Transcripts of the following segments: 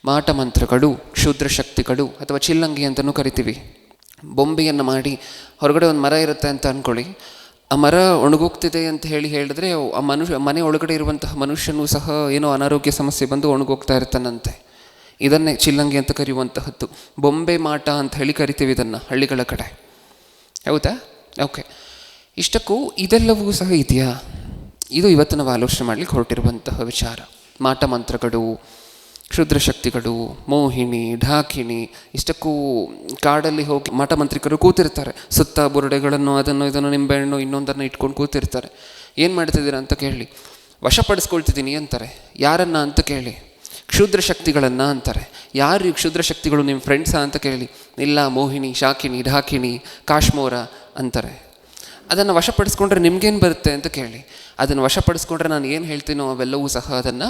ಮಾಟ ಮಂತ್ರಗಳು, ಕ್ಷುದ್ರ ಶಕ್ತಿಗಳು ಅಥವಾ ಚಿಲ್ಲಂಗಿ ಅಂತಲೂ ಕರಿತೀವಿ. ಬೊಂಬೆಯನ್ನು ಮಾಡಿ ಹೊರಗಡೆ ಒಂದು ಮರ ಇರುತ್ತೆ ಅಂತ ಅಂದ್ಕೊಳ್ಳಿ. ಆ ಮರ ಒಣಗೋಗ್ತಿದೆ ಅಂತ ಹೇಳಿದ್ರೆ ಆ ಮನೆ ಒಳಗಡೆ ಇರುವಂತಹ ಮನುಷ್ಯನೂ ಸಹ ಏನೋ ಅನಾರೋಗ್ಯ ಸಮಸ್ಯೆ ಬಂದು ಒಣಗೋಗ್ತಾ ಇರ್ತಾನಂತೆ. ಇದನ್ನೇ ಚಿಲ್ಲಂಗಿ ಅಂತ ಕರೆಯುವಂತಹದ್ದು. ಬೊಂಬೆ ಮಾಟ ಅಂತ ಹೇಳಿ ಕರಿತೀವಿ ಇದನ್ನು ಹಳ್ಳಿಗಳ ಕಡೆ. ಹೌದಾ? ಓಕೆ. ಇಷ್ಟಕ್ಕೂ ಇದೆಲ್ಲವೂ ಸಹ ಇದೆಯಾ? ಇದು ಇವತ್ತು ನಾವು ಆಲೋಚನೆ ಮಾಡಲಿಕ್ಕೆ ಹೊರಟಿರುವಂತಹ ವಿಚಾರ. ಮಾಟ ಮಂತ್ರಗಳು, ಕ್ಷುದ್ರ ಶಕ್ತಿಗಳು, ಮೋಹಿನಿ, ಢಾಕಿಣಿ, ಇಷ್ಟಕ್ಕೂ ಕಾಡಲ್ಲಿ ಹೋಗಿ ಮಾಟ ಮಂತ್ರಿಕರು ಕೂತಿರ್ತಾರೆ. ಸುತ್ತ ಬುರುಡೆಗಳನ್ನು ಅದನ್ನು ಇದನ್ನು ನಿಂಬೆಹಣ್ಣು ಇನ್ನೊಂದನ್ನು ಇಟ್ಕೊಂಡು ಕೂತಿರ್ತಾರೆ. ಏನು ಮಾಡ್ತಿದ್ದೀರಾ ಅಂತ ಕೇಳಿ, ವಶಪಡಿಸ್ಕೊಳ್ತಿದ್ದೀನಿ ಅಂತಾರೆ. ಯಾರನ್ನ ಅಂತ ಕೇಳಿ, ಕ್ಷುದ್ರ ಶಕ್ತಿಗಳನ್ನು ಅಂತಾರೆ. ಯಾರು ಈ ಕ್ಷುದ್ರ ಶಕ್ತಿಗಳು? ನಿಮ್ಮ ಫ್ರೆಂಡ್ಸಾ ಅಂತ ಕೇಳಿ, ಇಲ್ಲ ಮೋಹಿನಿ, ಶಾಕಿನಿ, ಢಾಕಿನಿ, ಕಾಶ್ಮೋರ ಅಂತಾರೆ. ಅದನ್ನು ವಶಪಡಿಸ್ಕೊಂಡ್ರೆ ನಿಮ್ಗೇನು ಬರುತ್ತೆ ಅಂತ ಕೇಳಿ, ಅದನ್ನು ವಶಪಡಿಸ್ಕೊಂಡ್ರೆ ನಾನು ಏನು ಹೇಳ್ತೀನೋ ಅವೆಲ್ಲವೂ ಸಹ ಅದನ್ನು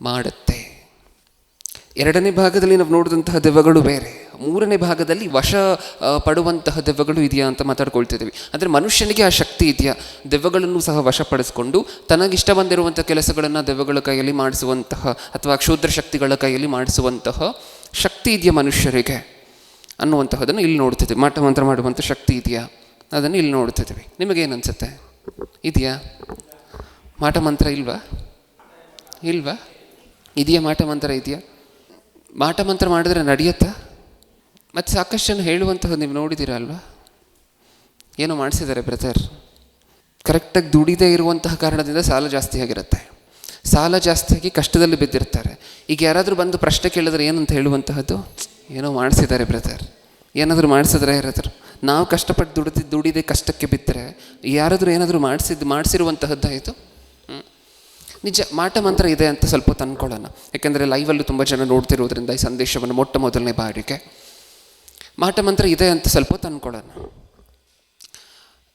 ಮಾಡುತ್ತೆ. ಎರಡನೇ ಭಾಗದಲ್ಲಿ ನಾವು ನೋಡಿದಂತಹ ದೆವ್ವಗಳು ಬೇರೆ, ಮೂರನೇ ಭಾಗದಲ್ಲಿ ವಶ ಪಡುವಂತಹ ದೆವ್ವಗಳು ಇದೆಯಾ ಅಂತ ಮಾತಾಡ್ಕೊಳ್ತಿದ್ದೀವಿ. ಅಂದರೆ ಮನುಷ್ಯನಿಗೆ ಆ ಶಕ್ತಿ ಇದೆಯಾ? ದೆವ್ವಗಳನ್ನು ಸಹ ವಶಪಡಿಸ್ಕೊಂಡು ತನಗಿಷ್ಟ ಬಂದಿರುವಂಥ ಕೆಲಸಗಳನ್ನು ದೆವ್ವಗಳ ಕೈಯಲ್ಲಿ ಮಾಡಿಸುವಂತಹ ಅಥವಾ ಕ್ಷುದ್ರ ಶಕ್ತಿಗಳ ಕೈಯಲ್ಲಿ ಮಾಡಿಸುವಂತಹ ಶಕ್ತಿ ಇದೆಯಾ ಮನುಷ್ಯರಿಗೆ ಅನ್ನುವಂತಹದನ್ನು ಇಲ್ಲಿ ನೋಡ್ತಿದ್ದೀವಿ. ಮಾಟ ಮಂತ್ರ ಮಾಡುವಂಥ ಶಕ್ತಿ ಇದೆಯಾ ಅದನ್ನು ಇಲ್ಲಿ ನೋಡ್ತಿದ್ದೀವಿ. ನಿಮಗೇನು ಅನಿಸುತ್ತೆ? ಇದೆಯಾ ಮಾಟ ಮಂತ್ರ? ಇಲ್ವಾ? ಇದೆಯಾ ಮಾಟ ಮಂತ್ರ? ಇದೆಯಾ? ಮಾಟ ಮಂತ್ರ ಮಾಡಿದ್ರೆ ನಡೆಯುತ್ತಾ? ಮತ್ತು ಸಾಕಷ್ಟು ಜನ ಹೇಳುವಂತಹದ್ದು ನೀವು ನೋಡಿದ್ದೀರ ಅಲ್ವಾ? ಏನೋ ಮಾಡಿಸಿದ್ದಾರೆ ಬ್ರದರ್, ಕರೆಕ್ಟಾಗಿ ದುಡಿದೇ ಇರುವಂತಹ ಕಾರಣದಿಂದ ಸಾಲ ಜಾಸ್ತಿ ಆಗಿರುತ್ತೆ. ಸಾಲ ಜಾಸ್ತಿಯಾಗಿ ಕಷ್ಟದಲ್ಲಿ ಬಿದ್ದಿರ್ತಾರೆ. ಈಗ ಯಾರಾದರೂ ಬಂದು ಪ್ರಶ್ನೆ ಕೇಳಿದ್ರೆ ಏನಂತ ಹೇಳುವಂತಹದ್ದು? ಏನೋ ಮಾಡಿಸಿದ್ದಾರೆ ಬ್ರದರ್. ಏನಾದರೂ ಮಾಡಿಸಿದ್ರೆ ಯಾರಾದರೂ, ನಾವು ಕಷ್ಟಪಟ್ಟು ದುಡಿದೇ ಕಷ್ಟಕ್ಕೆ ಬಿದ್ದರೆ ಯಾರಾದರೂ ಏನಾದರೂ ಮಾಡಿಸಿರುವಂತಹದ್ದಾಯಿತು? ನಿಜ ಮಾಟ ಮಂತ್ರ ಇದೆ ಅಂತ ಸ್ವಲ್ಪ ತಂದ್ಕೊಳ್ಳೋಣ. ಯಾಕೆಂದರೆ ಲೈವಲ್ಲೂ ತುಂಬ ಜನ ನೋಡ್ತಿರೋದ್ರಿಂದ ಈ ಸಂದೇಶವನ್ನು ಮೊದಲನೇ ಬಾರಿಗೆ ಮಾಟ ಮಂತ್ರ ಇದೆ ಅಂತ ಸ್ವಲ್ಪ ತಂದ್ಕೊಳ್ಳೋಣ.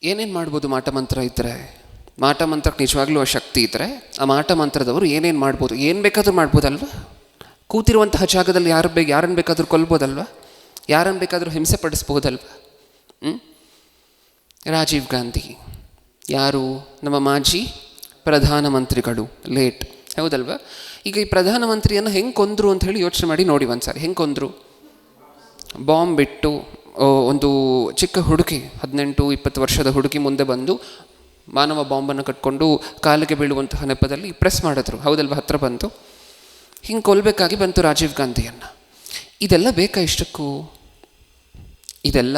ಏನೇನು ಮಾಡ್ಬೋದು ಮಾಟ ಮಂತ್ರ ಇದ್ದರೆ? ಮಾಟ ಮಂತ್ರಕ್ಕೆ ನಿಜವಾಗ್ಲೂ ಆ ಶಕ್ತಿ ಇದ್ದರೆ ಆ ಮಾಟ ಮಂತ್ರದವರು ಏನೇನು ಮಾಡ್ಬೋದು? ಏನು ಬೇಕಾದರೂ ಮಾಡ್ಬೋದಲ್ವ? ಕೂತಿರುವಂತಹ ಜಾಗದಲ್ಲಿ ಯಾರನ್ನು ಬೇಕಾದರೂ ಕೊಲ್ಬೋದಲ್ವ? ಯಾರನ್ನು ಬೇಕಾದರೂ ಹಿಂಸೆ ಪಡಿಸ್ಬೋದಲ್ವ? ರಾಜೀವ್ ಗಾಂಧಿ ಯಾರು? ನಮ್ಮ ಮಾಜಿ ಪ್ರಧಾನಮಂತ್ರಿಗಳು, ಲೇಟ್, ಹೌದಲ್ವ? ಈಗ ಈ ಪ್ರಧಾನಮಂತ್ರಿಯನ್ನು ಹೆಂಗೆ ಕೊಂದರು ಅಂತ ಹೇಳಿ ಯೋಚನೆ ಮಾಡಿ ನೋಡಿ ಒಂದ್ಸಾರಿ. ಹೆಂಗೆ ಕೊಂದರು? ಬಾಂಬ್ ಬಿಟ್ಟು ಒಂದು ಚಿಕ್ಕ ಹುಡುಗಿ, 18-20 ವರ್ಷದ ಹುಡುಗಿ ಮುಂದೆ ಬಂದು ಮಾನವ ಬಾಂಬನ್ನು ಕಟ್ಕೊಂಡು ಕಾಲಿಗೆ ಬೀಳುವಂತಹ ನೆಪದಲ್ಲಿ ಪ್ರೆಸ್ ಮಾಡಿದ್ರು, ಹೌದಲ್ವ? ಹತ್ರ ಬಂತು. ಹಿಂಗೆ ಕೊಲ್ಲಬೇಕಾಗಿ ಬಂತು ರಾಜೀವ್ ಗಾಂಧಿಯನ್ನು. ಇದೆಲ್ಲ ಬೇಕಾ ಇಷ್ಟಕ್ಕೂ? ಇದೆಲ್ಲ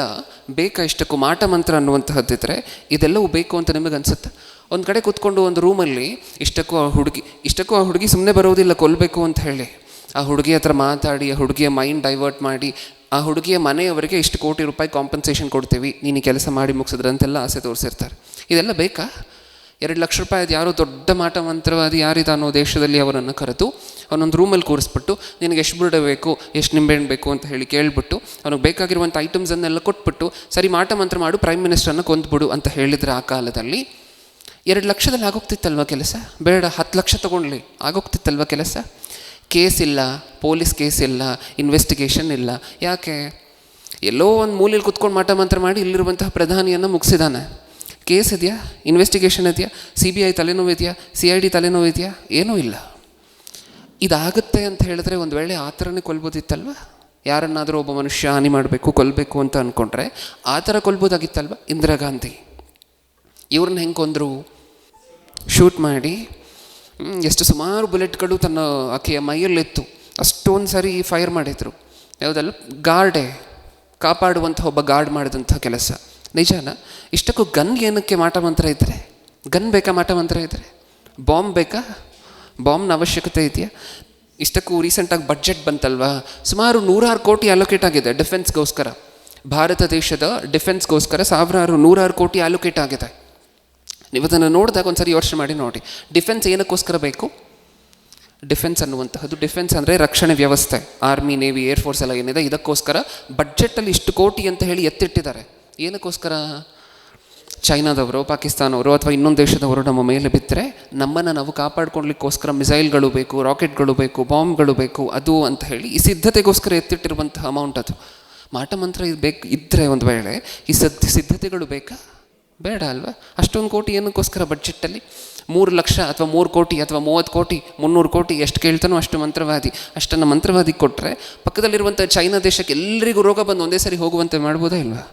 ಬೇಕಾ ಇಷ್ಟಕ್ಕೂ? ಮಾಟ ಮಂತ್ರ ಅನ್ನುವಂತಹದ್ದಿದ್ರೆ ಇದೆಲ್ಲವೂ ಬೇಕು ಅಂತ ನಿಮಗೆ ಅನಿಸುತ್ತೆ? ಒಂದು ಕಡೆ ಕೂತ್ಕೊಂಡು ಒಂದು ರೂಮಲ್ಲಿ ಇಷ್ಟಕ್ಕೂ ಆ ಹುಡುಗಿ ಸುಮ್ಮನೆ ಬರೋದಿಲ್ಲ ಕೊಲ್ಲಬೇಕು ಅಂತ ಹೇಳಿ. ಆ ಹುಡುಗಿ ಹತ್ರ ಮಾತಾಡಿ ಆ ಹುಡುಗಿಯ ಮೈಂಡ್ ಡೈವರ್ಟ್ ಮಾಡಿ ಆ ಹುಡುಗಿಯ ಮನೆಯವರಿಗೆ ಇಷ್ಟು ಕೋಟಿ ರೂಪಾಯಿ ಕಾಂಪನ್ಸೇಷನ್ ಕೊಡ್ತೀವಿ ನೀನು ಕೆಲಸ ಮಾಡಿ ಮುಗಿಸಿದ್ರೆ ಅಂತೆಲ್ಲ ಆಸೆ ತೋರಿಸಿರ್ತಾರೆ. ಇದೆಲ್ಲ ಬೇಕಾ? 2 ಲಕ್ಷ ರೂಪಾಯಿ ಅದು ಯಾರೋ ದೊಡ್ಡ ಮಾಟ ಮಂತ್ರವಾದಿ ಯಾರಿದಾನೋ ದೇಶದಲ್ಲಿ ಅವರನ್ನು ಕರೆದು ಅವನೊಂದು ರೂಮಲ್ಲಿ ಕೂರಿಸ್ಬಿಟ್ಟು ನಿನಗೆ ಎಷ್ಟು ಬುರುಡೆ ಬೇಕು, ಎಷ್ಟು ನಿಂಬೆಹಣ್ಣು ಬೇಕು ಅಂತ ಹೇಳಿ ಕೇಳಿಬಿಟ್ಟು ಅವನಿಗೆ ಬೇಕಾಗಿರುವಂಥ ಐಟಮ್ಸನ್ನೆಲ್ಲ ಕೊಟ್ಬಿಟ್ಟು ಸರಿ ಮಾಟ ಮಂತ್ರ ಮಾಡು, ಪ್ರೈಮ್ ಮಿನಿಸ್ಟರನ್ನು ಕೊಂದ್ಬಿಡು ಅಂತ ಹೇಳಿದರೆ ಆ ಕಾಲದಲ್ಲಿ 2 ಲಕ್ಷದಲ್ಲಿ ಆಗೋಗ್ತಿತ್ತಲ್ವ ಕೆಲಸ? ಬೇಡ 10 ಲಕ್ಷ ತೊಗೊಂಡ್ಲಿ ಆಗೋಗ್ತಿತ್ತಲ್ವ ಕೆಲಸ? ಕೇಸ್ ಇಲ್ಲ, ಪೊಲೀಸ್ ಕೇಸ್ ಇಲ್ಲ, ಇನ್ವೆಸ್ಟಿಗೇಷನ್ ಇಲ್ಲ. ಯಾಕೆ? ಎಲ್ಲೋ ಒಂದು ಮೂಲೆಯಲ್ಲಿ ಕುತ್ಕೊಂಡು ಮಾಟ ಮಂತ್ರ ಮಾಡಿ ಇಲ್ಲಿರುವಂತಹ ಪ್ರಧಾನಿಯನ್ನು ಮುಗಿಸಿದಾನೆ. ಕೇಸ್ ಇದೆಯಾ? ಇನ್ವೆಸ್ಟಿಗೇಷನ್ ಇದೆಯಾ? CBI ತಲೆನೋವು ಇದೆಯಾ? CID ತಲೆನೋವು ಇದೆಯಾ? ಏನೂ ಇಲ್ಲ. ಇದಾಗುತ್ತೆ ಅಂತ ಹೇಳಿದ್ರೆ ಒಂದು ವೇಳೆ ಆ ಥರನೇ ಕೊಲ್ಬೋದಿತ್ತಲ್ವ? ಯಾರನ್ನಾದರೂ ಒಬ್ಬ ಮನುಷ್ಯ ಹಾನಿ ಮಾಡಬೇಕು, ಕೊಲ್ಲಬೇಕು ಅಂತ ಅಂದ್ಕೊಂಡ್ರೆ ಆ ಥರ ಕೊಲ್ಬೋದಾಗಿತ್ತಲ್ವ? ಇಂದಿರಾ ಗಾಂಧಿ ಇವ್ರನ್ನ ಹೆಂಗೆ ಕೊಂದರು? ಶೂಟ್ ಮಾಡಿ ಎಷ್ಟು ಸುಮಾರು ಬುಲೆಟ್ಗಳು ತನ್ನ ಆಕೆಯ ಮೈಯಲ್ಲಿತ್ತು, ಅಷ್ಟೊಂದು ಸಾರಿ ಫೈರ್ ಮಾಡಿದರು, ಯಾವುದಲ್ಲ? ಗಾರ್ಡೇ, ಕಾಪಾಡುವಂಥ ಒಬ್ಬ ಗಾರ್ಡ್ ಮಾಡಿದಂಥ ಕೆಲಸ. ನಿಜಾನ? ಇಷ್ಟಕ್ಕೂ ಗನ್ ಏನಕ್ಕೆ ಮಾಟ ಮಂತ್ರ ಇದ್ದರೆ? ಗನ್ ಬೇಕಾ ಮಾಟ ಮಂತ್ರ ಇದ್ದರೆ? ಬಾಂಬ್ ಬೇಕಾ? ಬಾಂಬ್ನ ಅವಶ್ಯಕತೆ ಇದೆಯಾ? ಇಷ್ಟಕ್ಕೂ ರೀಸೆಂಟಾಗಿ ಬಡ್ಜೆಟ್ ಬಂತಲ್ವಾ, ಸುಮಾರು 106 ಕೋಟಿ ಅಲೋಕೇಟ್ ಆಗಿದೆ ಡಿಫೆನ್ಸ್ಗೋಸ್ಕರ. ಭಾರತ ದೇಶದ ಡಿಫೆನ್ಸ್ಗೋಸ್ಕರ 106 ಕೋಟಿ ಅಲೋಕೇಟ್ ಆಗಿದೆ. ನೀವು ಅದನ್ನು ನೋಡಿದಾಗ ಒಂದು ಸರಿ ಯೋಚನೆ ಮಾಡಿ ನೋಡಿ. ಡಿಫೆನ್ಸ್ ಏನಕ್ಕೋಸ್ಕರ ಬೇಕು? ಡಿಫೆನ್ಸ್ ಅನ್ನುವಂತಹದ್ದು, ಡಿಫೆನ್ಸ್ ಅಂದರೆ ರಕ್ಷಣೆ ವ್ಯವಸ್ಥೆ, ಆರ್ಮಿ, ನೇವಿ, ಏರ್ಫೋರ್ಸ್ ಎಲ್ಲ ಏನಿದೆ ಇದಕ್ಕೋಸ್ಕರ ಬಡ್ಜೆಟಲ್ಲಿ ಇಷ್ಟು ಕೋಟಿ ಅಂತ ಹೇಳಿ ಎತ್ತಿಟ್ಟಿದ್ದಾರೆ. ಏನಕ್ಕೋಸ್ಕರ? ಚೈನಾದವರು, ಪಾಕಿಸ್ತಾನವರು ಅಥವಾ ಇನ್ನೊಂದು ದೇಶದವರು ನಮ್ಮ ಮೇಲೆ ಬಿದ್ದರೆ ನಮ್ಮನ್ನು ನಾವು ಕಾಪಾಡ್ಕೊಳ್ಲಿಕ್ಕೋಸ್ಕರ ಮಿಸೈಲ್ಗಳು ಬೇಕು, ರಾಕೆಟ್ಗಳು ಬೇಕು, ಬಾಂಬ್ಗಳು ಬೇಕು, ಅದು ಅಂತ ಹೇಳಿ ಈ ಸಿದ್ಧತೆಗೋಸ್ಕರ ಎತ್ತಿಟ್ಟಿರುವಂತಹ ಅಮೌಂಟ್ ಅದು. ಮಾಟ ಮಂತ್ರ ಇದ್ದರೆ ಒಂದು ವೇಳೆ ಈ ಸಿದ್ಧತೆಗಳು ಬೇಕಾ? ಬೇಡ ಅಲ್ವಾ? ಅಷ್ಟೊಂದು ಕೋಟಿ ಏನಕ್ಕೋಸ್ಕರ ಬಡ್ಜೆಟ್ಟಲ್ಲಿ? 3 ಲಕ್ಷ ಅಥವಾ 3 ಕೋಟಿ ಅಥವಾ 30 ಕೋಟಿ 300 ಕೋಟಿ ಎಷ್ಟು ಕೇಳ್ತಾನೋ ಅಷ್ಟು ಮಂತ್ರವಾದಿ, ಅಷ್ಟನ್ನು ಮಂತ್ರವಾದಿ ಕೊಟ್ಟರೆ ಪಕ್ಕದಲ್ಲಿರುವಂಥ ಚೈನಾ ದೇಶಕ್ಕೆ ಎಲ್ಲರಿಗೂ ರೋಗ ಬಂದು ಒಂದೇ ಸರಿ ಹೋಗುವಂತೆ ಮಾಡ್ಬೋದಾ ಇಲ್ವಾ?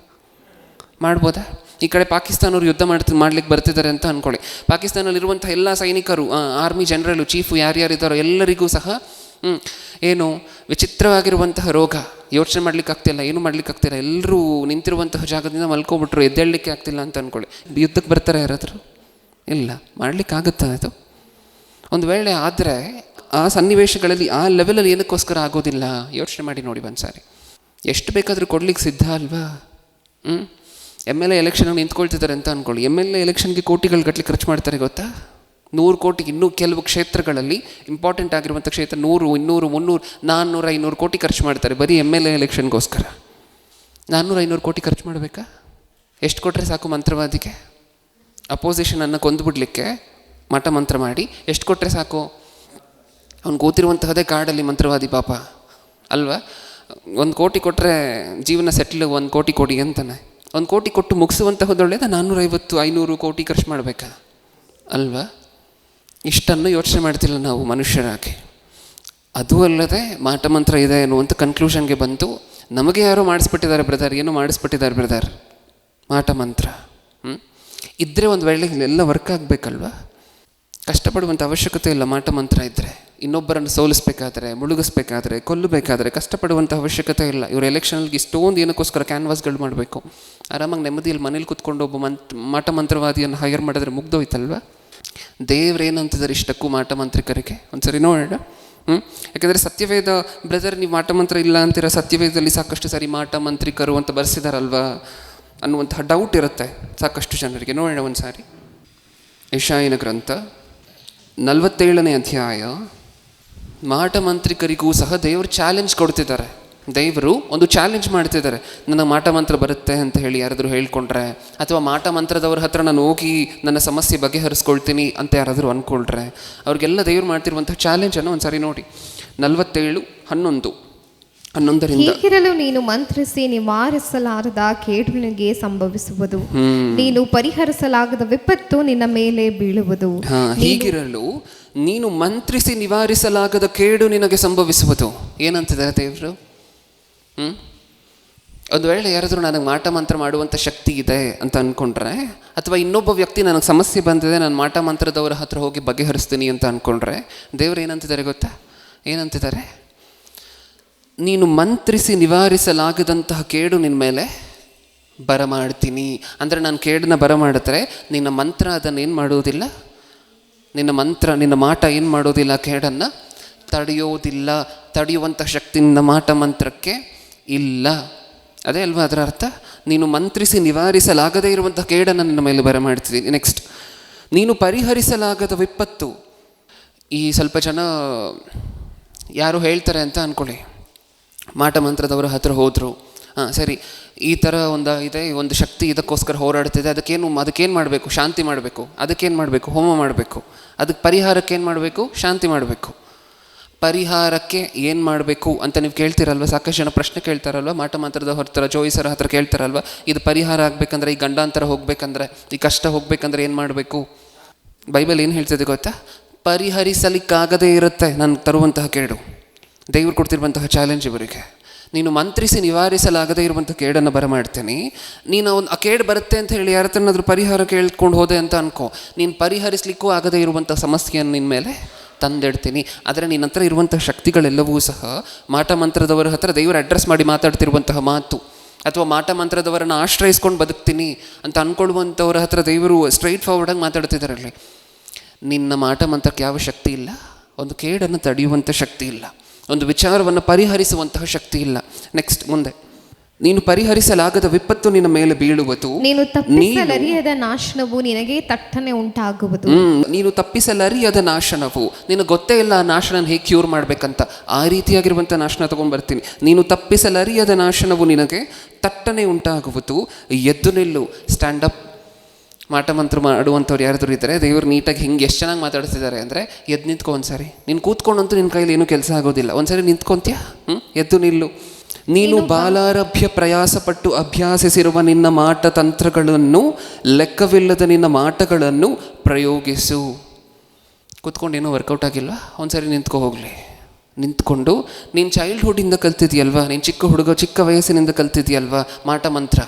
ಮಾಡ್ಬೋದಾ? ಈ ಕಡೆ ಪಾಕಿಸ್ತಾನವ್ರು ಯುದ್ಧ ಮಾಡ್ಲಿಕ್ಕೆ ಬರ್ತಿದ್ದಾರೆ ಅಂತ ಅಂದ್ಕೊಳ್ಳಿ. ಪಾಕಿಸ್ತಾನಲ್ಲಿರುವಂಥ ಎಲ್ಲ ಸೈನಿಕರು, ಆರ್ಮಿ ಜನರಲು, ಚೀಫು ಯಾರ್ಯಾರಿದ್ದಾರೋ ಎಲ್ಲರಿಗೂ ಸಹ ಏನು ವಿಚಿತ್ರವಾಗಿರುವಂತಹ ರೋಗ, ಯೋಚನೆ ಮಾಡ್ಲಿಕ್ಕಾಗ್ತಿಲ್ಲ, ಏನು ಮಾಡ್ಲಿಕ್ಕಾಗ್ತಿಲ್ಲ, ಎಲ್ಲರೂ ನಿಂತಿರುವಂತಹ ಜಾಗದಿಂದ ಮಲ್ಕೊಬಿಟ್ರು, ಎದ್ದೇಳಲಿಕ್ಕೆ ಆಗ್ತಿಲ್ಲ ಅಂತ ಅಂದ್ಕೊಳ್ಳಿ. ಯುದ್ಧಕ್ಕೆ ಬರ್ತಾರೆ ಯಾರಾದರೂ? ಇಲ್ಲ. ಮಾಡಲಿಕ್ಕಾಗುತ್ತಾ ಅದು? ಒಂದು ವೇಳೆ ಆದರೆ ಆ ಸನ್ನಿವೇಶಗಳಲ್ಲಿ ಆ ಲೆವೆಲಲ್ಲಿ ಏನಕ್ಕೋಸ್ಕರ ಆಗೋದಿಲ್ಲ? ಯೋಚನೆ ಮಾಡಿ ನೋಡಿ ಒಂದು ಸಾರಿ. ಎಷ್ಟು ಬೇಕಾದರೂ ಕೊಡ್ಲಿಕ್ಕೆ ಸಿದ್ಧ ಅಲ್ವಾ? MLA ಎಲೆಕ್ಷನ್ಗೆ ನಿಂತ್ಕೊಳ್ತಿದ್ದಾರೆ ಅಂತ ಅಂದ್ಕೊಳ್ಳಿ. MLA ಎಲೆಕ್ಷನ್ಗೆ ಕೋಟಿಗಳು ಗಟ್ಟಲೆ ಖರ್ಚು ಮಾಡ್ತಾರೆ ಗೊತ್ತಾ? 100 ಕೋಟಿ. ಇನ್ನೂ ಕೆಲವು ಕ್ಷೇತ್ರಗಳಲ್ಲಿ ಇಂಪಾರ್ಟೆಂಟ್ ಆಗಿರುವಂಥ ಕ್ಷೇತ್ರ 100, 200, 300, 400, 500 ಕೋಟಿ ಖರ್ಚು ಮಾಡ್ತಾರೆ ಬರೀ MLA ಎಲೆಕ್ಷನ್ಗೋಸ್ಕರ. 400, 500 ಕೋಟಿ ಖರ್ಚು ಮಾಡಬೇಕಾ? ಎಷ್ಟು ಕೊಟ್ಟರೆ ಸಾಕು ಮಂತ್ರವಾದಿಗೆ? ಅಪೋಸಿಷನನ್ನು ಕೊಂದುಬಿಡ್ಲಿಕ್ಕೆ ಮಠ ಮಂತ್ರ ಮಾಡಿ ಎಷ್ಟು ಕೊಟ್ಟರೆ ಸಾಕು? ಅವ್ನು ಕೂತಿರುವಂತಹದೇ ಕಾಡಲ್ಲಿ ಮಂತ್ರವಾದಿ ಪಾಪ ಅಲ್ವಾ? 1 ಕೋಟಿ ಕೊಟ್ಟರೆ ಜೀವನ ಸೆಟ್ಲ್, 1 ಕೋಟಿ ಕೊಡಿ ಅಂತಾನೆ. 1 ಕೋಟಿ ಕೊಟ್ಟು ಮುಗಿಸುವಂತಹದ್ದೊಳ್ಳೆದ 450, 500 ಕೋಟಿ ಖರ್ಚು ಮಾಡಬೇಕಾ ಅಲ್ವಾ? ಇಷ್ಟನ್ನು ಯೋಚನೆ ಮಾಡ್ತಿಲ್ಲ ನಾವು ಮನುಷ್ಯರಾಗಿ. ಅದೂ ಅಲ್ಲದೆ ಮಾಟ ಮಂತ್ರ ಇದೆ ಅನ್ನುವಂಥ ಕನ್ಕ್ಲೂಷನ್ಗೆ ಬಂತು. ನಮಗೆ ಯಾರೋ ಮಾಡಿಸ್ಬಿಟ್ಟಿದ್ದಾರೆ ಬ್ರದರ್, ಏನೋ ಮಾಡಿಸ್ಬಿಟ್ಟಿದ್ದಾರೆ ಬ್ರದರ್ ಮಾಟ ಮಂತ್ರ. ಇದ್ದರೆ ಒಂದು ವೇಳೆ ಇಲ್ಲೆಲ್ಲ ವರ್ಕ್ ಆಗಬೇಕಲ್ವ? ಕಷ್ಟಪಡುವಂಥ ಅವಶ್ಯಕತೆ ಇಲ್ಲ. ಮಾಟ ಮಂತ್ರ ಇದ್ದರೆ ಇನ್ನೊಬ್ಬರನ್ನು ಸೋಲಿಸಬೇಕಾದ್ರೆ, ಮುಳುಗಿಸ್ಬೇಕಾದ್ರೆ, ಕೊಲ್ಲಬೇಕಾದ್ರೆ ಕಷ್ಟಪಡುವಂಥ ಅವಶ್ಯಕತೆ ಇಲ್ಲ. ಇವರು ಎಲೆಕ್ಷನ್ಗೆ ಇಷ್ಟೊಂದು ಏನಕ್ಕೋಸ್ಕರ ಕ್ಯಾನ್ವಾಸ್ಗಳು ಮಾಡಬೇಕು? ಆರಾಮಾಗಿ ನೆಮ್ಮದಿಯಲ್ಲಿ ಮನೇಲಿ ಕೂತ್ಕೊಂಡು ಒಬ್ಬ ಮಾಟ ಮಂತ್ರವಾದಿಯನ್ನು ಹೈಯರ್ ಮಾಡಿದ್ರೆ ಮುಗ್ದೋಯ್ತಲ್ವ? ದೇವ್ರೇನಂತಿದ್ದಾರೆ ಇಷ್ಟಕ್ಕೂ ಮಾಟ ಮಂತ್ರಿಕರಿಗೆ? ಒಂದು ಸರಿ ನೋಡೋಣ. ಯಾಕೆಂದರೆ ಸತ್ಯವೇದ ಬ್ರದರ್ ನೀವು ಮಾಟ ಮಂತ್ರ ಇಲ್ಲ ಅಂತೀರ, ಸತ್ಯವೇದದಲ್ಲಿ ಸಾಕಷ್ಟು ಸಾರಿ ಮಾಟ ಮಂತ್ರಿಕರು ಅಂತ ಬರೆಸಿದಾರಲ್ವಾ ಅನ್ನುವಂತಹ ಡೌಟ್ ಇರುತ್ತೆ ಸಾಕಷ್ಟು ಜನರಿಗೆ. ನೋಡೋಣ ಒಂದು ಸಾರಿ. ಯೆಶಾಯನ ಗ್ರಂಥ 47ನೇ ಅಧ್ಯಾಯ. ಮಾಟ ಮಂತ್ರಿಕರಿಗೂ ಸಹ ದೇವರು ಚಾಲೆಂಜ್ ಕೊಡ್ತಿದ್ದಾರೆ. ದೇವರು ಒಂದು ಚಾಲೆಂಜ್ ಮಾಡ್ತಿದ್ದಾರೆ. ನನ್ನ ಮಾಟ ಮಂತ್ರ ಬರುತ್ತೆ ಅಂತ ಹೇಳಿ ಯಾರಾದರೂ ಹೇಳ್ಕೊಂಡ್ರೆ, ಅಥವಾ ಮಾಟ ಮಂತ್ರದವ್ರ ಹತ್ರ ನಾನು ಹೋಗಿ ನನ್ನ ಸಮಸ್ಯೆ ಬಗೆಹರಿಸ್ಕೊಳ್ತೀನಿ ಅಂತ ಯಾರಾದರೂ ಅಂದ್ಕೊಳ್ರೆ, ಅವ್ರಿಗೆಲ್ಲ ದೇವರು ಮಾಡ್ತಿರುವಂಥ ಚಾಲೆಂಜನ್ನು ಒಂದು ಸಾರಿ ನೋಡಿ. 47:11. ಹೀಗಿರಲು ನೀನು ಮಂತ್ರಿಸಿ ನಿವಾರಿಸಲಾರದ ಕೇಡು ನಿನಗೆ ಸಂಭವಿಸುವುದು, ನೀನು ಪರಿಹರಿಸಲಾಗದ ವಿಪತ್ತು ನಿನ್ನ ಮೇಲೆ ಬೀಳುವುದು. ಹೀಗಿರಲು ನೀನು ಮಂತ್ರಿಸಿ ನಿವಾರಿಸಲಾಗದ ಕೇಡು ನಿನಗೆ ಸಂಭವಿಸುವುದು. ಏನಂತಿದ್ದಾರೆ ದೇವರು? ಒಂದು ವೇಳೆ ಯಾರಾದರೂ ನನಗೆ ಮಾಟ ಮಂತ್ರ ಮಾಡುವಂಥ ಶಕ್ತಿ ಇದೆ ಅಂತ ಅಂದ್ಕೊಂಡ್ರೆ, ಅಥವಾ ಇನ್ನೊಬ್ಬ ವ್ಯಕ್ತಿ ನನಗೆ ಸಮಸ್ಯೆ ಬಂದಿದೆ, ನಾನು ಮಾಟ ಮಂತ್ರದವರ ಹತ್ರ ಹೋಗಿ ಬಗೆಹರಿಸ್ತೀನಿ ಅಂತ ಅಂದ್ಕೊಂಡ್ರೆ, ದೇವರು ಏನಂತಿದ್ದಾರೆ ಗೊತ್ತಾ? ಏನಂತಿದ್ದಾರೆ? ನೀನು ಮಂತ್ರಿಸಿ ನಿವಾರಿಸಲಾಗದಂತಹ ಕೇಡು ನಿನ್ನ ಮೇಲೆ ಬರಮಾಡ್ತೀನಿ. ಅಂದರೆ ನಾನು ಕೇಡನ್ನ ಬರಮಾಡಿದ್ರೆ ನಿನ್ನ ಮಂತ್ರ ಅದನ್ನೇನು ಮಾಡೋದಿಲ್ಲ, ನಿನ್ನ ಮಾಟ ಏನು ಮಾಡೋದಿಲ್ಲ, ಕೇಡನ್ನು ತಡೆಯೋದಿಲ್ಲ. ತಡೆಯುವಂಥ ಶಕ್ತಿ ನಿನ್ನ ಮಾಟ ಮಂತ್ರಕ್ಕೆ ಇಲ್ಲ. ಅದೇ ಅಲ್ವಾ ಅದರ ಅರ್ಥ? ನೀನು ಮಂತ್ರಿಸಿ ನಿವಾರಿಸಲಾಗದೇ ಇರುವಂಥ ಕೇಡನ್ನು ನಿನ್ನ ಮೇಲೆ ಬರಮಾಡ್ತಿದ್ದೀನಿ. ನೆಕ್ಸ್ಟ್, ನೀನು ಪರಿಹರಿಸಲಾಗದ ವಿಪತ್ತು. ಈ ಸ್ವಲ್ಪ ಜನ ಯಾರು ಹೇಳ್ತಾರೆ ಅಂತ ಅಂದ್ಕೊಳ್ಳಿ, ಮಾಟ ಮಂತ್ರದವರ ಹತ್ರ ಹೋದರು, ಸರಿ ಈ ಥರ ಒಂದು ಶಕ್ತಿ ಇದಕ್ಕೋಸ್ಕರ ಹೋರಾಡ್ತಿದೆ, ಅದಕ್ಕೇನು ಮಾಡಬೇಕು? ಶಾಂತಿ ಮಾಡಬೇಕು. ಅದಕ್ಕೇನು ಮಾಡಬೇಕು? ಹೋಮ ಮಾಡಬೇಕು. ಅದಕ್ಕೆ ಪರಿಹಾರಕ್ಕೆ ಏನು ಮಾಡಬೇಕು? ಶಾಂತಿ ಮಾಡಬೇಕು. ಪರಿಹಾರಕ್ಕೆ ಏನು ಮಾಡಬೇಕು ಅಂತ ನೀವು ಕೇಳ್ತೀರಲ್ವ? ಸಾಕಷ್ಟು ಜನ ಪ್ರಶ್ನೆ ಕೇಳ್ತಾರಲ್ವ, ಮಾಟ ಮಂತ್ರದ ಹತ್ರ, ಜೋಯಿಸರ ಹತ್ರ ಕೇಳ್ತಾರಲ್ವ, ಇದು ಪರಿಹಾರ ಆಗಬೇಕಂದ್ರೆ, ಈ ಗಂಡಾಂತರ ಹೋಗ್ಬೇಕಂದ್ರೆ, ಈ ಕಷ್ಟ ಹೋಗ್ಬೇಕಂದ್ರೆ ಏನು ಮಾಡಬೇಕು? ಬೈಬಲ್ ಏನು ಹೇಳ್ತಿದೆ ಗೊತ್ತಾ? ಪರಿಹರಿಸಲಿಕ್ಕಾಗದೇ ಇರುತ್ತೆ ನಾನು ತರುವಂತಹ ಕೇಡು. ದೇವರು ಕೊಡ್ತಿರುವಂತಹ ಚಾಲೆಂಜ್ ಇವರಿಗೆ. ನೀನು ಮಂತ್ರಿಸಿ ನಿವಾರಿಸಲಾಗದೇ ಇರುವಂಥ ಕೇಡನ್ನು ಬರಮಾಡ್ತೀನಿ. ನೀನು ಆ ಕೇಡು ಬರುತ್ತೆ ಅಂತ ಹೇಳಿ ಯಾರತ್ರನಾದ್ರೂ ಪರಿಹಾರ ಕೇಳ್ಕೊಂಡು ಹೋದೆ ಅಂತ ಅನ್ಕೋ, ನೀನು ಪರಿಹರಿಸಲಿಕ್ಕೂ ಆಗದೇ ಇರುವಂಥ ಸಮಸ್ಯೆಯನ್ನು ನಿನ್ನ ಮೇಲೆ ತಂದಿಡ್ತೀನಿ. ಆದರೆ ನಿನ್ನ ಹತ್ರ ಇರುವಂಥ ಶಕ್ತಿಗಳೆಲ್ಲವೂ ಸಹ ಮಾಟ ಮಂತ್ರದವರ ಹತ್ರ ದೇವರು ಅಡ್ರೆಸ್ ಮಾಡಿ ಮಾತಾಡ್ತಿರುವಂತಹ ಮಾತು, ಅಥವಾ ಮಾಟ ಮಂತ್ರದವರನ್ನು ಆಶ್ರಯಿಸ್ಕೊಂಡು ಬದುಕ್ತೀನಿ ಅಂತ ಅಂದ್ಕೊಳ್ಳುವಂಥವ್ರ ಹತ್ರ ದೇವರು ಸ್ಟ್ರೈಟ್ ಫಾರ್ವರ್ಡಾಗಿ ಮಾತಾಡ್ತಿದ್ದಾರಲ್ಲಿ. ನಿನ್ನ ಮಾಟ ಮಂತ್ರಕ್ಕೆ ಯಾವ ಶಕ್ತಿ ಇಲ್ಲ, ಒಂದು ಕೇಡನ್ನು ತಡೆಯುವಂಥ ಶಕ್ತಿ ಇಲ್ಲ, ಒಂದು ವಿಚಾರವನ್ನು ಪರಿಹರಿಸುವಂತಹ ಶಕ್ತಿ ಇಲ್ಲ. ನೆಕ್ಸ್ಟ್ ಮುಂದೆ, ನೀನು ಪರಿಹರಿಸಲಾಗದ ವಿಪತ್ತು ನಿನ್ನ ಮೇಲೆ ಬೀಳುವುದು, ನೀನು ತಪ್ಪಿಸಲರಿಯದ ನಾಶನವು ನಿನಗೆ ತಟ್ಟನೆ ಉಂಟಾಗುವುದು. ನೀನು ತಪ್ಪಿಸಲರಿಯದ ನಾಶನವು, ನಿನಗೆ ಗೊತ್ತೇ ಇಲ್ಲ ಆ ನಾಶನ ಹೇಗೆ ಕ್ಯೂರ್ ಮಾಡಬೇಕಂತ, ಆ ರೀತಿಯಾಗಿರುವಂಥ ನಾಶನ ತೊಗೊಂಡ್ಬರ್ತೀನಿ. ನೀನು ತಪ್ಪಿಸಲರಿಯದ ನಾಶನವು ನಿನಗೆ ತಟ್ಟನೆ ಉಂಟಾಗುವುದು. ಎದ್ದು ನಿಲ್ಲು, ಸ್ಟ್ಯಾಂಡಪ್. ಮಾಟ ಮಂತ್ರ ಮಾಡುವಂಥವ್ರು ಯಾರಾದರೂ ಇದ್ದಾರೆ, ದೇವರು ನೀಟಾಗಿ ಹಿಂಗೆ ಎಷ್ಟು ಚೆನ್ನಾಗಿ ಮಾತಾಡ್ತಿದ್ದಾರೆ ಅಂದರೆ, ಎದ್ದು ನಿಂತ್ಕೊ ಒಂದು ಸಾರಿ. ನೀನು ಕೂತ್ಕೊಂಡಂತೂ ನಿನ್ನ ಕೈಲಿ ಏನೂ ಕೆಲಸ ಆಗೋದಿಲ್ಲ. ಒಂದು ಸಾರಿ ನಿಂತ್ಕೊತೀಯ, ಎದ್ದು ನಿಲ್ಲು. ನೀನು ಬಾಲಾರಭ್ಯ ಪ್ರಯಾಸಪಟ್ಟು ಅಭ್ಯಾಸಿಸಿರುವ ನಿನ್ನ ಮಾಟ ತಂತ್ರಗಳನ್ನು, ಲೆಕ್ಕವಿಲ್ಲದ ನಿನ್ನ ಮಾಟಗಳನ್ನು ಪ್ರಯೋಗಿಸು. ಕೂತ್ಕೊಂಡು ಏನೋ ವರ್ಕೌಟ್ ಆಗಿಲ್ವಾ? ಒಂದ್ಸರಿ ನಿಂತ್ಕೊ ಹೋಗಲಿ. ನಿಂತ್ಕೊಂಡು ನೀನು ಚೈಲ್ಡ್ಹುಡ್ಡಿಂದ ಕಲ್ತಿದ್ಯಲ್ವಾ, ನೀನು ಚಿಕ್ಕ ಹುಡುಗ, ಚಿಕ್ಕ ವಯಸ್ಸಿನಿಂದ ಕಲ್ತಿದ್ಯಲ್ವಾ ಮಾಟ ಮಂತ್ರ.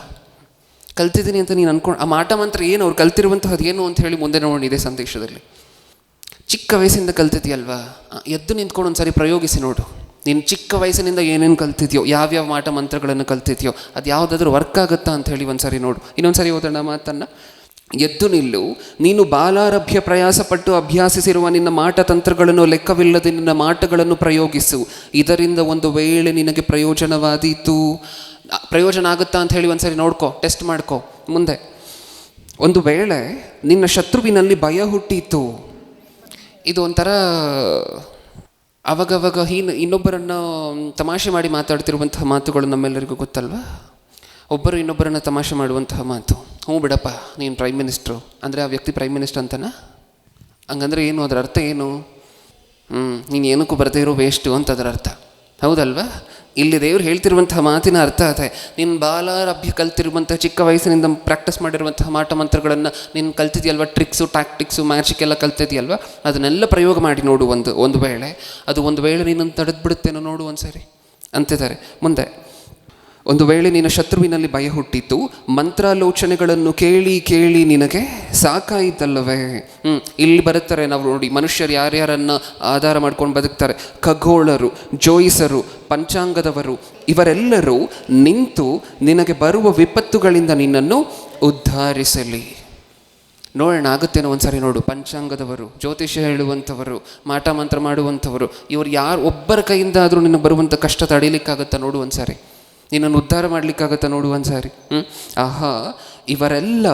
ಕಲ್ತಿದ್ದೀನಿ ಅಂತ ನೀನು ಅನ್ಕೊಂಡು ಆ ಮಾಟ ಮಂತ್ರ ಏನು, ಅವ್ರು ಕಲ್ತಿರುವಂತಹದ್ದು ಏನು ಅಂತ ಹೇಳಿ ಮುಂದೆ ನೋಡಿದೆ ಸಂದೇಶದಲ್ಲಿ. ಚಿಕ್ಕ ವಯಸ್ಸಿಂದ ಕಲ್ತಿದ್ಯಲ್ವಾ, ಎದ್ದು ನಿಂತ್ಕೊಂಡು ಒಂದ್ಸರಿ ಪ್ರಯೋಗಿಸಿ ನೋಡು. ನೀನು ಚಿಕ್ಕ ವಯಸ್ಸಿನಿಂದ ಏನೇನು ಕಲ್ತಿದ್ಯೋ, ಯಾವ್ಯಾವ ಮಾಟ ಮಂತ್ರಗಳನ್ನು ಕಲ್ತಿದ್ಯೋ ಅದು ಯಾವುದಾದ್ರೂ ವರ್ಕ್ ಆಗುತ್ತಾ ಅಂತ ಹೇಳಿ ಒಂದ್ಸರಿ ನೋಡು. ಇನ್ನೊಂದ್ಸರಿ ಓದೋಣ ಮಾತನ್ನು. ಎದ್ದು ನಿಲ್ಲು, ನೀನು ಬಾಲಾರಭ್ಯ ಪ್ರಯಾಸಪಟ್ಟು ಅಭ್ಯಾಸಿಸಿರುವ ನಿನ್ನ ಮಾಟ ತಂತ್ರಗಳನ್ನು, ಲೆಕ್ಕವಿಲ್ಲದೆ ನಿನ್ನ ಮಾಟಗಳನ್ನು ಪ್ರಯೋಗಿಸು. ಇದರಿಂದ ಒಂದು ವೇಳೆ ನಿನಗೆ ಪ್ರಯೋಜನವಾದೀತು, ಪ್ರಯೋಜನ ಆಗುತ್ತಾ ಅಂತ ಹೇಳಿ ಒಂದ್ಸರಿ ನೋಡ್ಕೊ, ಟೆಸ್ಟ್ ಮಾಡ್ಕೊ. ಮುಂದೆ, ಒಂದು ವೇಳೆ ನಿನ್ನ ಶತ್ರುವಿನಲ್ಲಿ ಭಯ ಹುಟ್ಟೀತು. ಇದು ಒಂಥರ ಅವಾಗವಾಗ ಇನ್ನೊಬ್ಬರನ್ನು ತಮಾಷೆ ಮಾಡಿ ಮಾತಾಡ್ತಿರುವಂತಹ ಮಾತುಗಳು ನಮ್ಮೆಲ್ಲರಿಗೂ ಗೊತ್ತಲ್ವ? ಒಬ್ಬರು ಇನ್ನೊಬ್ಬರನ್ನು ತಮಾಷೆ ಮಾಡುವಂತಹ ಮಾತು. ಹ್ಞೂ ಬಿಡಪ್ಪ, ನೀನು ಪ್ರೈಮ್ ಮಿನಿಸ್ಟ್ರು ಅಂದರೆ ಆ ವ್ಯಕ್ತಿ ಪ್ರೈಮ್ ಮಿನಿಸ್ಟರ್ ಅಂತನಾ? ಹಂಗಂದ್ರೆ ಏನು, ಅದರ ಅರ್ಥ ಏನು? ನೀನು ಏನಕ್ಕೂ ಬರದೇ ಇರೋ ವೇಸ್ಟು ಅಂತ ಅದರ ಅರ್ಥ, ಹೌದಲ್ವಾ? ಇಲ್ಲಿ ದೇವ್ರು ಹೇಳ್ತಿರುವಂತಹ ಮಾತಿನ ಅರ್ಥ ಅದೇ. ನೀನು ಬಾಲಾರಭ್ಯ ಕಲ್ತಿರುವಂತಹ, ಚಿಕ್ಕ ವಯಸ್ಸಿನಿಂದ ಪ್ರಾಕ್ಟೀಸ್ ಮಾಡಿರುವಂತಹ ಮಾಟ ಮಂತ್ರಗಳನ್ನು ನೀನು ಕಲ್ತಿದ್ಯಲ್ವ, ಟ್ರಿಕ್ಸು, ಟ್ಯಾಕ್ಟಿಕ್ಸು, ಮ್ಯಾಜಿಕ್ ಎಲ್ಲ ಕಲ್ತಿದ್ಯಲ್ವ, ಅದನ್ನೆಲ್ಲ ಪ್ರಯೋಗ ಮಾಡಿ ನೋಡು. ಒಂದು ವೇಳೆ ನೀನು ತಡೆದ್ಬಿಡುತ್ತೇನೋ ನೋಡು ಒಂದ್ಸರಿ ಅಂತಿದ್ದಾರೆ. ಮುಂದೆ, ಒಂದು ವೇಳೆ ನಿನ್ನ ಶತ್ರುವಿನಲ್ಲಿ ಭಯ ಹುಟ್ಟಿತು, ಮಂತ್ರಾಲೋಚನೆಗಳನ್ನು ಕೇಳಿ ಕೇಳಿ ನಿನಗೆ ಸಾಕಾಯಿತಲ್ಲವೇ? ಇಲ್ಲಿ ಬರುತ್ತಾರೆ ನಾವು ನೋಡಿ, ಮನುಷ್ಯರು ಯಾರ್ಯಾರನ್ನು ಆಧಾರ ಮಾಡ್ಕೊಂಡು ಬದುಕ್ತಾರೆ. ಖಗೋಳರು, ಜೋಯಿಸರು, ಪಂಚಾಂಗದವರು, ಇವರೆಲ್ಲರೂ ನಿಂತು ನಿನಗೆ ಬರುವ ವಿಪತ್ತುಗಳಿಂದ ನಿನ್ನನ್ನು ಉದ್ಧಾರಿಸಲಿ. ನೋಡೋಣ ಆಗುತ್ತೇನೋ ಒಂದ್ಸರಿ ನೋಡು. ಪಂಚಾಂಗದವರು, ಜ್ಯೋತಿಷ್ಯ ಹೇಳುವಂಥವರು, ಮಾಟ ಮಂತ್ರ ಮಾಡುವಂಥವರು, ಇವರು ಯಾರು ಒಬ್ಬರ ಕೈಯಿಂದ ಆದರೂ ನಿನ್ನ ಬರುವಂಥ ಕಷ್ಟ ತಡೀಲಿಕ್ಕಾಗತ್ತಾ ನೋಡು ಒಂದ್ಸಾರಿ. ನಿನ್ನನ್ನು ಉದ್ಧಾರ ಮಾಡಲಿಕ್ಕಾಗತ್ತಾ ನೋಡು ಒಂದ್ಸಾರಿ. ಆಹಾ, ಇವರೆಲ್ಲ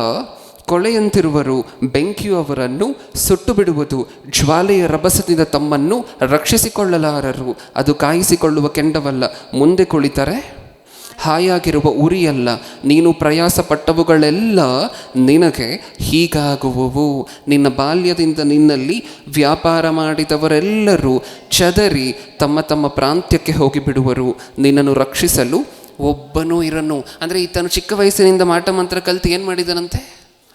ಕೊಳೆಯಂತಿರುವರು, ಬೆಂಕಿಯು ಅವರನ್ನು ಸುಟ್ಟು ಬಿಡುವುದು, ಜ್ವಾಲೆಯ ರಭಸದಿಂದ ತಮ್ಮನ್ನು ರಕ್ಷಿಸಿಕೊಳ್ಳಲಾರರು. ಅದು ಕಾಯಿಸಿಕೊಳ್ಳುವ ಕೆಂಡವಲ್ಲ, ಮುಂದೆ ಕುಳಿತರೆ ಹಾಯಾಗಿರುವ ಉರಿಯಲ್ಲ. ನೀನು ಪ್ರಯಾಸಪಟ್ಟವುಗಳೆಲ್ಲ ನಿನಗೆ ಹೀಗಾಗುವವು. ನಿನ್ನ ಬಾಲ್ಯದಿಂದ ನಿನ್ನಲ್ಲಿ ವ್ಯಾಪಾರ ಮಾಡಿದವರೆಲ್ಲರೂ ಚದರಿ ತಮ್ಮ ತಮ್ಮ ಪ್ರಾಂತ್ಯಕ್ಕೆ ಹೋಗಿಬಿಡುವರು. ನಿನ್ನನ್ನು ರಕ್ಷಿಸಲು ಒಬ್ಬನೂ ಇರನು. ಅಂದರೆ ಈತನು ಚಿಕ್ಕ ವಯಸ್ಸಿನಿಂದ ಮಾಟ ಮಂತ್ರ ಕಲಿತು ಏನು ಮಾಡಿದಾನಂತೆ?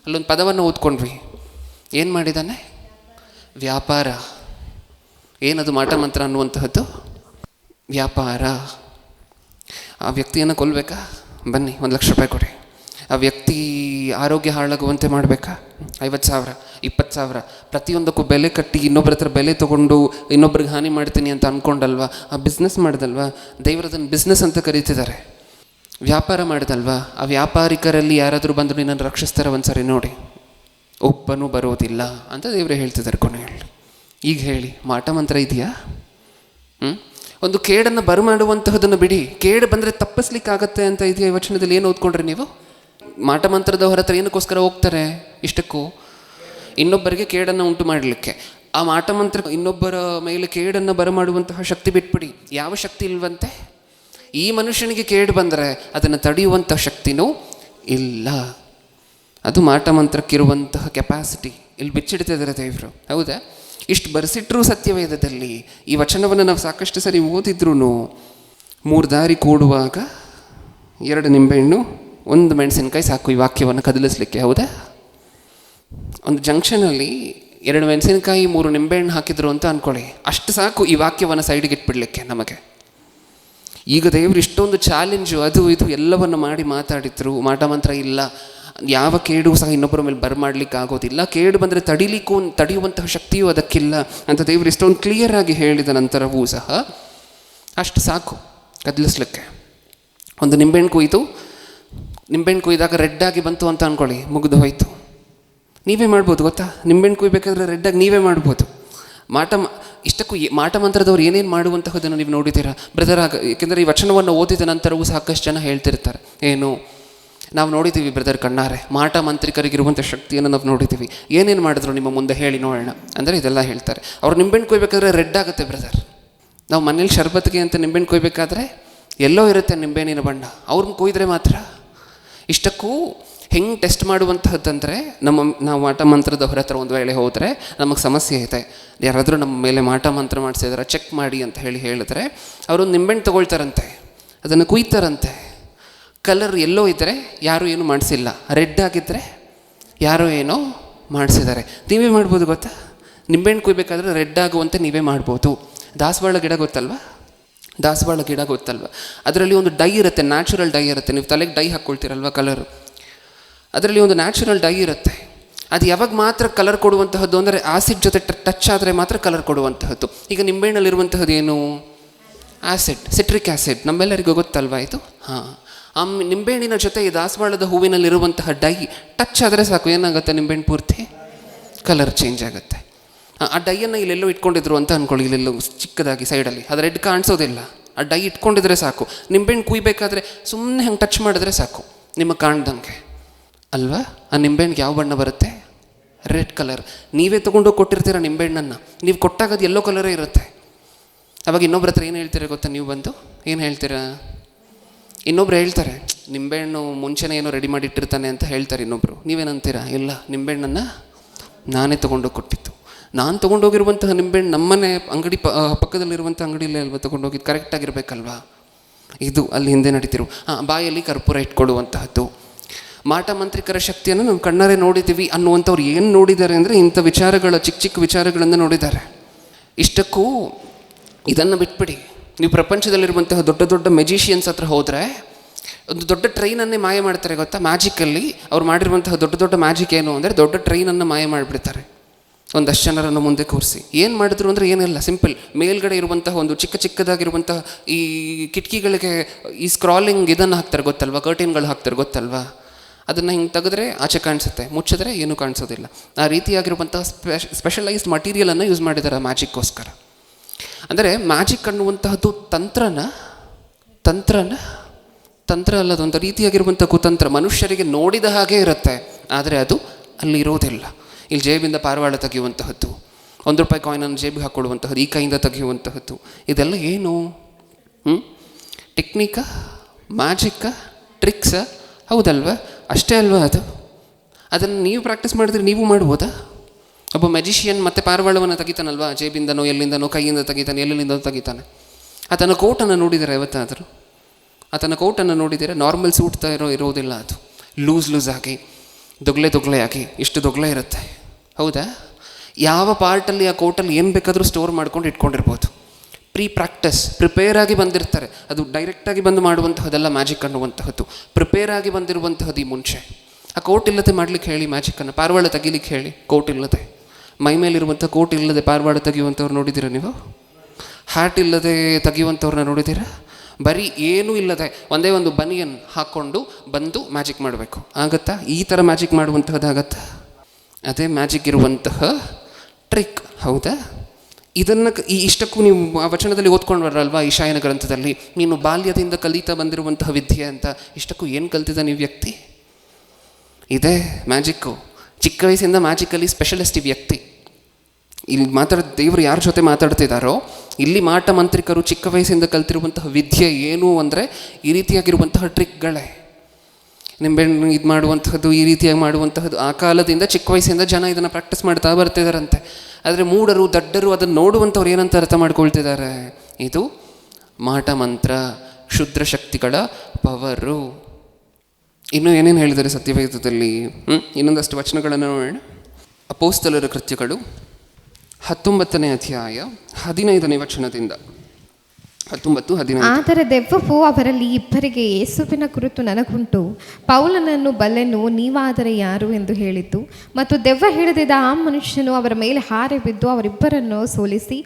ಅಲ್ಲೊಂದು ಪದವನ್ನು ಓದ್ಕೊಂಡ್ವಿ. ಏನು ಮಾಡಿದ್ದಾನೆ? ವ್ಯಾಪಾರ. ಏನದು ಮಾಟ ಮಂತ್ರ ಅನ್ನುವಂತಹದ್ದು? ವ್ಯಾಪಾರ. ಆ ವ್ಯಕ್ತಿಯನ್ನು ಕೊಲ್ಲಬೇಕಾ? ಬನ್ನಿ, 1,00,000 ರೂಪಾಯಿ ಕೊಡಿ. ಆ ವ್ಯಕ್ತಿ ಆರೋಗ್ಯ ಹಾಳಾಗುವಂತೆ ಮಾಡಬೇಕಾ? 50,000, 20,000, ಪ್ರತಿಯೊಂದಕ್ಕೂ ಬೆಲೆ ಕಟ್ಟಿ ಇನ್ನೊಬ್ಬರ ಹತ್ರ ಬೆಲೆ ತೊಗೊಂಡು ಇನ್ನೊಬ್ರಿಗೆ ಹಾನಿ ಮಾಡ್ತೀನಿ ಅಂತ ಅಂದ್ಕೊಂಡಲ್ವಾ? ಆ ಬಿಸ್ನೆಸ್ ಮಾಡಿದಲ್ವಾ? ದೇವರದನ್ನು ಬಿಸ್ನೆಸ್ ಅಂತ ಕರೀತಿದ್ದಾರೆ. ವ್ಯಾಪಾರ ಮಾಡಿದಲ್ವಾ? ಆ ವ್ಯಾಪಾರಿಕರಲ್ಲಿ ಯಾರಾದರೂ ಬಂದು ನಿನ್ನನ್ನು ರಕ್ಷಿಸ್ತಾರೆ ಒಂದ್ಸರಿ ನೋಡಿ. ಒಬ್ಬನೂ ಬರೋದಿಲ್ಲ ಅಂತ ದೇವರೇ ಹೇಳ್ತಿದ್ದಾರೆ ಕೊನೆಯಲ್ಲಿ. ಈಗ ಹೇಳಿ, ಮಾಟ ಮಂತ್ರ ಇದೆಯಾ? ಒಂದು ಕೇಡನ್ನು ಬರಮಾಡುವಂತಹದನ್ನು ಬಿಡಿ, ಕೇಡು ಬಂದರೆ ತಪ್ಪಿಸ್ಲಿಕ್ಕಾಗತ್ತೆ ಅಂತ ಇದೆಯಾ? ಈ ವಚನದಲ್ಲಿ ಏನು ಓದ್ಕೊಂಡ್ರಿ ನೀವು? ಮಾಟ ಮಂತ್ರದ ಹೊರ ಹತ್ರ ಏನಕ್ಕೋಸ್ಕರ ಹೋಗ್ತಾರೆ? ಇಷ್ಟಕ್ಕೂ ಇನ್ನೊಬ್ಬರಿಗೆ ಕೇಡನ್ನು ಉಂಟು ಮಾಡಲಿಕ್ಕೆ. ಆ ಮಾಟ ಮಂತ್ರ ಇನ್ನೊಬ್ಬರ ಮೇಲೆ ಕೇಡನ್ನು ಬರಮಾಡುವಂತಹ ಶಕ್ತಿ ಬಿಟ್ಬಿಡಿ. ಯಾವ ಶಕ್ತಿ ಇಲ್ವಂತೆ? ಈ ಮನುಷ್ಯನಿಗೆ ಕೇಡು ಬಂದರೆ ಅದನ್ನು ತಡೆಯುವಂಥ ಶಕ್ತಿನೂ ಇಲ್ಲ. ಅದು ಮಾಟ ಮಂತ್ರಕ್ಕಿರುವಂತಹ ಕೆಪಾಸಿಟಿ ಇಲ್ಲಿ ಬಿಚ್ಚಿಡ್ತಿದ್ದಾರೆ ದೇವರು, ಹೌದಾ? ಇಷ್ಟು ಬರೆಸಿಟ್ರೂ ಸತ್ಯವೇದದಲ್ಲಿ ಈ ವಚನವನ್ನು ನಾವು ಸಾಕಷ್ಟು ಸರಿ ಓದಿದ್ರೂ 3 ದಾರಿ ಕೂಡುವಾಗ 2 ನಿಂಬೆಹಣ್ಣು 1 ಮೆಣಸಿನಕಾಯಿ ಸಾಕು ಈ ವಾಕ್ಯವನ್ನು ಕದಲಿಸ್ಲಿಕ್ಕೆ, ಹೌದಾ? ಒಂದು ಜಂಕ್ಷನಲ್ಲಿ 2 ಮೆಣಸಿನಕಾಯಿ 3 ನಿಂಬೆಹಣ್ಣು ಹಾಕಿದ್ರು ಅಂತ ಅಂದ್ಕೊಳ್ಳಿ, ಅಷ್ಟು ಸಾಕು ಈ ವಾಕ್ಯವನ್ನು ಸೈಡಿಗೆ ಇಟ್ಬಿಡ್ಲಿಕ್ಕೆ ನಮಗೆ. ಈಗ ದೇವರು ಇಷ್ಟೊಂದು ಚಾಲೆಂಜು ಅದು ಇದು ಎಲ್ಲವನ್ನು ಮಾಡಿ ಮಾತಾಡಿದ್ರು. ಮಾಟ ಮಂತ್ರ ಇಲ್ಲ, ಯಾವ ಕೇಡು ಸಹ ಇನ್ನೊಬ್ಬರ ಮೇಲೆ ಬರಮಾಡ್ಲಿಕ್ಕೆ ಆಗೋದಿಲ್ಲ, ಕೇಡು ಬಂದರೆ ತಡೆಯುವಂತಹ ಶಕ್ತಿಯೂ ಅದಕ್ಕಿಲ್ಲ ಅಂತ ದೇವರು ಇಷ್ಟೊಂದು ಕ್ಲಿಯರ್ ಆಗಿ ಹೇಳಿದ ನಂತರವೂ ಸಹ ಅಷ್ಟು ಸಾಕು ಕದಲಿಸ್ಲಿಕ್ಕೆ. ಒಂದು ನಿಂಬೆಹಣ್ಣು ಕುಯ್ದಾಗ ರೆಡ್ಡಾಗಿ ಬಂತು ಅಂತ ಅಂದ್ಕೊಳ್ಳಿ, ಮುಗಿದು ಹೋಯ್ತು. ನೀವೇ ಮಾಡ್ಬೋದು ಗೊತ್ತಾ? ನಿಂಬೆಹಣ್ಣು ಕುಯ್ಬೇಕಾದ್ರೆ ರೆಡ್ಡಾಗಿ ನೀವೇ ಮಾಡ್ಬೋದು. ಇಷ್ಟಕ್ಕೂ ಮಾಟ ಮಂತ್ರದವ್ರು ಏನೇನು ಮಾಡುವಂತಹದನ್ನು ನೀವು ನೋಡಿದ್ದೀರಾ ಬ್ರದರ್? ಏಕೆಂದರೆ ಈ ವಚನವನ್ನು ಓದಿದ ನಂತರವೂ ಸಾಕಷ್ಟು ಜನ ಹೇಳ್ತಿರ್ತಾರೆ, ಏನು ನಾವು ನೋಡಿದ್ದೀವಿ ಬ್ರದರ್ ಕಣ್ಣಾರೆ, ಮಾಟ ಮಂತ್ರಿಕರಿಗಿರುವಂಥ ಶಕ್ತಿಯನ್ನು ನಾವು ನೋಡಿದ್ದೀವಿ, ಏನೇನು ಮಾಡಿದ್ರು ನಿಮ್ಮ ಮುಂದೆ ಹೇಳಿ ನೋಡೋಣ ಅಂದರೆ ಇದೆಲ್ಲ ಹೇಳ್ತಾರೆ. ಅವ್ರು ನಿಂಬೆಹಣ್ಣು ಕೊಯ್ಬೇಕಾದ್ರೆ ರೆಡ್ ಆಗುತ್ತೆ ಬ್ರದರ್. ನಾವು ಮನೇಲಿ ಶರ್ಬತ್ಗೆ ಅಂತ ನಿಂಬೆಹಣ್ಣು ಕೊಯ್ಬೇಕಾದ್ರೆ ಎಲ್ಲೋ ಇರುತ್ತೆ ನಿಂಬೆಹಣ್ಣಿನ ಬಣ್ಣ, ಅವ್ರನ್ನ ಕೊಯ್ದರೆ ಮಾತ್ರ. ಇಷ್ಟಕ್ಕೂ ಹೆಂಗೆ ಟೆಸ್ಟ್ ಮಾಡುವಂತಹದ್ದಂದರೆ, ನಾವು ಮಾಟ ಮಂತ್ರದ ಹೊರ ಹತ್ರ ಒಂದು ವೇಳೆ ಹೋದರೆ ನಮಗೆ ಸಮಸ್ಯೆ ಇದೆ, ಯಾರಾದರೂ ನಮ್ಮ ಮೇಲೆ ಮಾಟ ಮಂತ್ರ ಮಾಡಿಸಿದ್ರೆ ಚೆಕ್ ಮಾಡಿ ಅಂತ ಹೇಳಿದ್ರೆ ಅವರೊಂದು ನಿಂಬೆಹಣ್ಣು ತೊಗೊಳ್ತಾರಂತೆ. ಅದನ್ನು ಕುಯ್ತಾರಂತೆ. ಕಲರ್ ಎಲ್ಲೋ ಇದ್ದರೆ ಯಾರೂ ಏನೂ ಮಾಡಿಸಿಲ್ಲ, ರೆಡ್ ಆಗಿದ್ದರೆ ಯಾರೋ ಏನೋ ಮಾಡಿಸಿದ್ದಾರೆ. ನೀವೇ ಮಾಡ್ಬೋದು ಗೊತ್ತಾ, ನಿಂಬೆಹಣ್ಣು ಕುಯ್ಬೇಕಾದ್ರೆ ರೆಡ್ ಆಗುವಂತೆ ನೀವೇ ಮಾಡ್ಬೋದು. ದಾಸವಾಳ ಗಿಡ ಗೊತ್ತಲ್ವ, ದಾಸವಾಳ ಗಿಡ ಗೊತ್ತಲ್ವ, ಅದರಲ್ಲಿ ಒಂದು ಡೈ ಇರುತ್ತೆ, ನ್ಯಾಚುರಲ್ ಡೈ ಇರುತ್ತೆ. ನೀವು ತಲೆಗೆ ಡೈ ಹಾಕ್ಕೊಳ್ತೀರಲ್ವ ಕಲರು, ಅದರಲ್ಲಿ ಒಂದು ನ್ಯಾಚುರಲ್ ಡೈ ಇರುತ್ತೆ. ಅದು ಯಾವಾಗ ಮಾತ್ರ ಕಲರ್ ಕೊಡುವಂತಹದ್ದು ಅಂದರೆ ಆ್ಯಸಿಡ್ ಜೊತೆ ಟಚ್ ಆದರೆ ಮಾತ್ರ ಕಲರ್ ಕೊಡುವಂತಹದ್ದು. ಈಗ ನಿಂಬೆಹಣ್ಣಲ್ಲಿರುವಂತಹದ್ದು ಏನು? ಆ್ಯಸಿಡ್, ಸಿಟ್ರಿಕ್ ಆ್ಯಸಿಡ್, ನಮ್ಮೆಲ್ಲರಿಗೂ ಗೊತ್ತಲ್ವ ಇದು. ಹಾಂ, ಆ ನಿಂಬೆಹಣ್ಣಿನ ಜೊತೆ ಈ ದಾಸವಾಳದ ಹೂವಿನಲ್ಲಿರುವಂತಹ ಡೈ ಟಚ್ ಆದರೆ ಸಾಕು, ಏನಾಗುತ್ತೆ? ನಿಂಬೆಹಣ್ಣು ಪೂರ್ತಿ ಕಲರ್ ಚೇಂಜ್ ಆಗುತ್ತೆ. ಆ ಡೈಯನ್ನು ಇಲ್ಲೆಲ್ಲೋ ಇಟ್ಕೊಂಡಿದ್ರು ಅಂತ ಅಂದ್ಕೊಳ್ಳಿ, ಇಲ್ಲೆಲ್ಲೋ ಚಿಕ್ಕದಾಗಿ ಸೈಡಲ್ಲಿ, ಅದು ರೆಡ್ ಕಾಣಿಸೋದಿಲ್ಲ. ಆ ಡೈ ಇಟ್ಕೊಂಡಿದ್ರೆ ಸಾಕು. ನಿಂಬೆಹಣ್ಣು ಕುಯ್ಬೇಕಾದ್ರೆ ಸುಮ್ಮನೆ ಹಂಗೆ ಟಚ್ ಮಾಡಿದ್ರೆ ಸಾಕು, ನಿಮಗೆ ಕಾಣ್ದಂಗೆ ಅಲ್ವಾ. ಆ ನಿಂಬೆಹಣ್ಣಿಗೆ ಯಾವ ಬಣ್ಣ ಬರುತ್ತೆ? Red colour. ನೀವೇ ತೊಗೊಂಡೋಗಿ ಕೊಟ್ಟಿರ್ತೀರ ನಿಂಬೆಹಣ್ಣನ್ನು, ನೀವು ಕೊಟ್ಟಾಗ ಅದು ಯೆಲ್ಲೋ ಕಲರೇ ಇರುತ್ತೆ. ಅವಾಗ ಇನ್ನೊಬ್ರ ಹತ್ರ ಏನು ಹೇಳ್ತೀರಾ ಗೊತ್ತಾ? ನೀವು ಬಂದು ಏನು ಹೇಳ್ತೀರಾ? ಇನ್ನೊಬ್ರು ಹೇಳ್ತಾರೆ, ನಿಂಬೆಹಣ್ಣು ಮುಂಚೆನೇ ಏನೋ ರೆಡಿ ಮಾಡಿ ಇಟ್ಟಿರ್ತಾನೆ ಅಂತ ಹೇಳ್ತಾರೆ ಇನ್ನೊಬ್ರು. ನೀವೇನಂತೀರಾ? ಇಲ್ಲ, ನಿಂಬೆಹಣ್ಣನ್ನು ನಾನೇ ತೊಗೊಂಡೋಗಿ ಕೊಟ್ಟಿತ್ತು. ನಾನು ತೊಗೊಂಡೋಗಿರುವಂತಹ ನಿಂಬೆಹಣ್ಣು ನಮ್ಮನೆ ಅಂಗಡಿ ಪಕ್ಕದಲ್ಲಿರುವಂಥ ಅಂಗಡಿಯಲ್ಲೇ ಅಲ್ವಾ ತೊಗೊಂಡೋಗಿದ್ದು, ಕರೆಕ್ಟಾಗಿರಬೇಕಲ್ವಾ? ಇದು ಅಲ್ಲಿ ಹಿಂದೆ ನಡೀತಿರು. ಬಾಯಲ್ಲಿ ಕರ್ಪೂರ ಇಟ್ಕೊಳ್ಳುವಂತಹದ್ದು. ಮಾಟ ಮಂತ್ರಿಕರ ಶಕ್ತಿಯನ್ನು ನಾವು ಕಣ್ಣಾರೆ ನೋಡಿದ್ದೀವಿ ಅನ್ನುವಂಥವ್ರು ಏನು ನೋಡಿದ್ದಾರೆ ಅಂದರೆ ಇಂಥ ವಿಚಾರಗಳ, ಚಿಕ್ಕ ಚಿಕ್ಕ ವಿಚಾರಗಳನ್ನು ನೋಡಿದ್ದಾರೆ. ಇಷ್ಟಕ್ಕೂ ಇದನ್ನು ಬಿಟ್ಬಿಡಿ, ನೀವು ಪ್ರಪಂಚದಲ್ಲಿರುವಂತಹ ದೊಡ್ಡ ದೊಡ್ಡ ಮೆಜಿಷಿಯನ್ಸ್ ಹತ್ರ ಹೋದರೆ ಒಂದು ದೊಡ್ಡ ಟ್ರೈನನ್ನೇ ಮಾಯ ಮಾಡ್ತಾರೆ ಗೊತ್ತಾ. ಮ್ಯಾಜಿಕಲ್ಲಿ ಅವ್ರು ಮಾಡಿರುವಂತಹ ದೊಡ್ಡ ದೊಡ್ಡ ಮ್ಯಾಜಿಕ್ ಏನು ಅಂದರೆ ದೊಡ್ಡ ಟ್ರೈನನ್ನು ಮಾಯ ಮಾಡಿಬಿಡ್ತಾರೆ ಒಂದಷ್ಟು ಜನರನ್ನು ಮುಂದೆ ಕೂರಿಸಿ. ಏನು ಮಾಡಿದ್ರು ಅಂದರೆ ಏನಿಲ್ಲ, ಸಿಂಪಲ್. ಮೇಲ್ಗಡೆ ಇರುವಂತಹ ಒಂದು ಚಿಕ್ಕದಾಗಿರುವಂತಹ ಈ ಕಿಟಕಿಗಳಿಗೆ ಈ ಸ್ಕ್ರಾಲಿಂಗ್ ಇದನ್ನು ಹಾಕ್ತಾರೆ ಗೊತ್ತಲ್ವ, ಕರ್ಟೈನ್ಗಳು ಹಾಕ್ತಾರೆ ಗೊತ್ತಲ್ವ. ಅದನ್ನು ಹಿಂಗೆ ತೆಗೆದ್ರೆ ಆಚೆ ಕಾಣಿಸುತ್ತೆ, ಮುಚ್ಚಿದ್ರೆ ಏನೂ ಕಾಣಿಸೋದಿಲ್ಲ. ಆ ರೀತಿಯಾಗಿರುವಂತಹ ಸ್ಪೆಷಲೈಸ್ಡ್ ಮಟೀರಿಯಲನ್ನು ಯೂಸ್ ಮಾಡಿದ್ದಾರೆ ಮ್ಯಾಜಿಕ್ಕೋಸ್ಕರ. ಅಂದರೆ ಮ್ಯಾಜಿಕ್ ಅನ್ನುವಂತಹದ್ದು ತಂತ್ರ ಅಲ್ಲದೊಂದು ರೀತಿಯಾಗಿರುವಂಥ ಕುತಂತ್ರ. ಮನುಷ್ಯರಿಗೆ ನೋಡಿದ ಹಾಗೆ ಇರುತ್ತೆ, ಆದರೆ ಅದು ಅಲ್ಲಿ ಇರೋದಿಲ್ಲ. ಇಲ್ಲಿ ಜೇಬಿಂದ ಪಾರಿವಾಳ ತೆಗೆಯುವಂತಹದ್ದು, ₹1 ಕಾಯಿನನ್ನು ಜೇಬಿಗೆ ಹಾಕ್ಕೊಳ್ಳುವಂತಹದ್ದು, ಈ ಕೈಯಿಂದ ತೆಗೆಯುವಂತಹದ್ದು, ಇದೆಲ್ಲ ಏನು? ಟೆಕ್ನಿಕಾ, ಮ್ಯಾಜಿಕ್ಕಾ, ಟ್ರಿಕ್ಸಾ? ಹೌದಲ್ವ? ಅಷ್ಟೇ ಅಲ್ವಾ ಅದು? ಅದನ್ನು ನೀವು ಪ್ರಾಕ್ಟೀಸ್ ಮಾಡಿದ್ರೆ ನೀವು ಮಾಡ್ಬೋದಾ? ಒಬ್ಬ ಮೆಜಿಷಿಯನ್ ಮತ್ತೆ ಪಾರಿವಾಳವನ್ನು ತೆಗಿತಾನಲ್ವಾ, ಜೇಬಿಂದನೋ ಎಲ್ಲಿಂದನೋ ಕೈಯಿಂದ ತೆಗಿತಾನೆ, ಎಲ್ಲೆಲ್ಲಿಂದನೋ ತೆಗಿತಾನೆ. ಆತನ ಕೋಟನ್ನು ನೋಡಿದರೆ ಯಾವತ್ತಾದರೂ? ಆತನ ಕೋಟನ್ನು ನೋಡಿದರೆ ನಾರ್ಮಲ್ ಸೂಟ್ ಇರೋದಿಲ್ಲ, ಅದು ಲೂಸ್ ಆಗಿ ದೊಗ್ಲೆ ಆಗಿ ಇಷ್ಟು ದೊಗ್ಲೆ ಇರುತ್ತೆ. ಹೌದಾ? ಯಾವ ಪಾರ್ಟಲ್ಲಿ ಆ ಕೋಟಲ್ಲಿ ಏನು ಬೇಕಾದರೂ ಸ್ಟೋರ್ ಮಾಡ್ಕೊಂಡು ಇಟ್ಕೊಂಡಿರ್ಬೋದು. ಪ್ರಿಪೇರ್ ಆಗಿ ಬಂದಿರ್ತಾರೆ. ಅದು ಡೈರೆಕ್ಟಾಗಿ ಬಂದು ಮಾಡುವಂತಹದ್ದೆಲ್ಲ ಮ್ಯಾಜಿಕ್ ಅನ್ನುವಂತಹದ್ದು. ಪ್ರಿಪೇರ್ ಆಗಿ ಬಂದಿರುವಂತಹದ್ದು ಈ ಮುಂಚೆ. ಆ ಕೋಟ್ ಇಲ್ಲದೆ ಮಾಡ್ಲಿಕ್ಕೆ ಹೇಳಿ ಮ್ಯಾಜಿಕ್ಕನ್ನು, ಪಾರಿವಾಳ ತೆಗಿಲಿಕ್ಕೆ ಹೇಳಿ ಕೋಟ್ ಇಲ್ಲದೆ. ಮೈ ಮೇಲಿರುವಂಥ ಕೋಟ್ ಇಲ್ಲದೆ ಪಾರಿವಾಳ ತೆಗೆಯುವಂಥವ್ರು ನೋಡಿದ್ದೀರಾ ನೀವು? ಹ್ಯಾಟ್ ಇಲ್ಲದೆ ತೆಗೆಯುವಂಥವ್ರನ್ನ ನೋಡಿದ್ದೀರಾ? ಬರೀ ಏನೂ ಇಲ್ಲದೆ ಒಂದೇ ಒಂದು ಬನಿಯನ್ ಹಾಕ್ಕೊಂಡು ಬಂದು ಮ್ಯಾಜಿಕ್ ಮಾಡಬೇಕು. ಆಗತ್ತಾ? ಈ ಥರ ಮ್ಯಾಜಿಕ್ ಮಾಡುವಂತಹದ್ದು ಆಗತ್ತಾ? ಅದೇ ಮ್ಯಾಜಿಕ್ ಇರುವಂತಹ ಟ್ರಿಕ್. ಹೌದಾ? ಇದನ್ನು ಇಷ್ಟಕ್ಕೂ ನೀವು ಆ ವಚನದಲ್ಲಿ ಓದ್ಕೊಂಡು ಬರಲ್ವಾ, ಈಶಾಯನ ಗ್ರಂಥದಲ್ಲಿ, ನೀನು ಬಾಲ್ಯದಿಂದ ಕಲಿತಾ ಬಂದಿರುವಂತಹ ವಿದ್ಯೆ ಅಂತ. ಇಷ್ಟಕ್ಕೂ ಏನು ಕಲ್ತಿದ್ದ ನೀವು ವ್ಯಕ್ತಿ? ಇದೇ ಮ್ಯಾಜಿಕ್ಕು. ಚಿಕ್ಕ ವಯಸ್ಸಿಂದ ಮ್ಯಾಜಿಕಲ್ಲಿ ಸ್ಪೆಷಲಿಸ್ಟ್ ಈ ವ್ಯಕ್ತಿ. ಇಲ್ಲಿ ದೇವರು ಯಾರ ಜೊತೆ ಮಾತಾಡ್ತಿದ್ದಾರೋ, ಇಲ್ಲಿ ಮಾಟ ಮಂತ್ರಿಕರು ಚಿಕ್ಕ ವಯಸ್ಸಿಂದ ಕಲ್ತಿರುವಂತಹ ವಿದ್ಯೆ ಏನು ಅಂದರೆ ಈ ರೀತಿಯಾಗಿರುವಂತಹ ಟ್ರಿಕ್ಗಳೇ. ನಿಂಬೆಹಣ್ಣು ಇದು ಮಾಡುವಂತಹದ್ದು, ಈ ರೀತಿಯಾಗಿ ಮಾಡುವಂತಹದ್ದು ಆ ಕಾಲದಿಂದ ಚಿಕ್ಕ ವಯಸ್ಸಿಂದ ಜನ ಇದನ್ನು ಪ್ರಾಕ್ಟೀಸ್ ಮಾಡ್ತಾ ಬರ್ತಿದ್ದಾರಂತೆ. ಆದರೆ ಮೂಢರು, ದಡ್ಡರು ಅದನ್ನು ನೋಡುವಂಥವ್ರು ಏನಂತ ಅರ್ಥ ಮಾಡ್ಕೊಳ್ತಿದ್ದಾರೆ? ಇದು ಮಾಟ ಮಂತ್ರ, ಕ್ಷುದ್ರ ಶಕ್ತಿಗಳ ಪವರು. ಇನ್ನೂ ಏನೇನು ಹೇಳಿದ್ದಾರೆ ಸತ್ಯವೇದದಲ್ಲಿ? ಇನ್ನೊಂದಷ್ಟು ವಚನಗಳನ್ನು ನೋಡೋಣ. ಅಪೊಸ್ತಲರ ಕೃತ್ಯಗಳು 19ನೇ ಅಧ್ಯಾಯ 15ನೇ ವಚನದಿಂದ 19-15. ಆದರೆ ದೆವ್ವವು ಅವರಲ್ಲಿ ಇಬ್ಬರಿಗೆ, ಯೇಸುವಿನ ಕುರಿತು ನನಗುಂಟು, ಪೌಲನನ್ನು ಬಲ್ಲೆನು, ನೀವಾದರೆ ಯಾರು ಎಂದು ಹೇಳಿತು. ಮತ್ತು ದೆವ್ವ ಹಿಡಿದಿದ್ದ ಆ ಮನುಷ್ಯನು ಅವರ ಮೇಲೆ ಹಾರಿ ಬಿದ್ದು ಅವರಿಬ್ಬರನ್ನು ಸೋಲಿಸಿ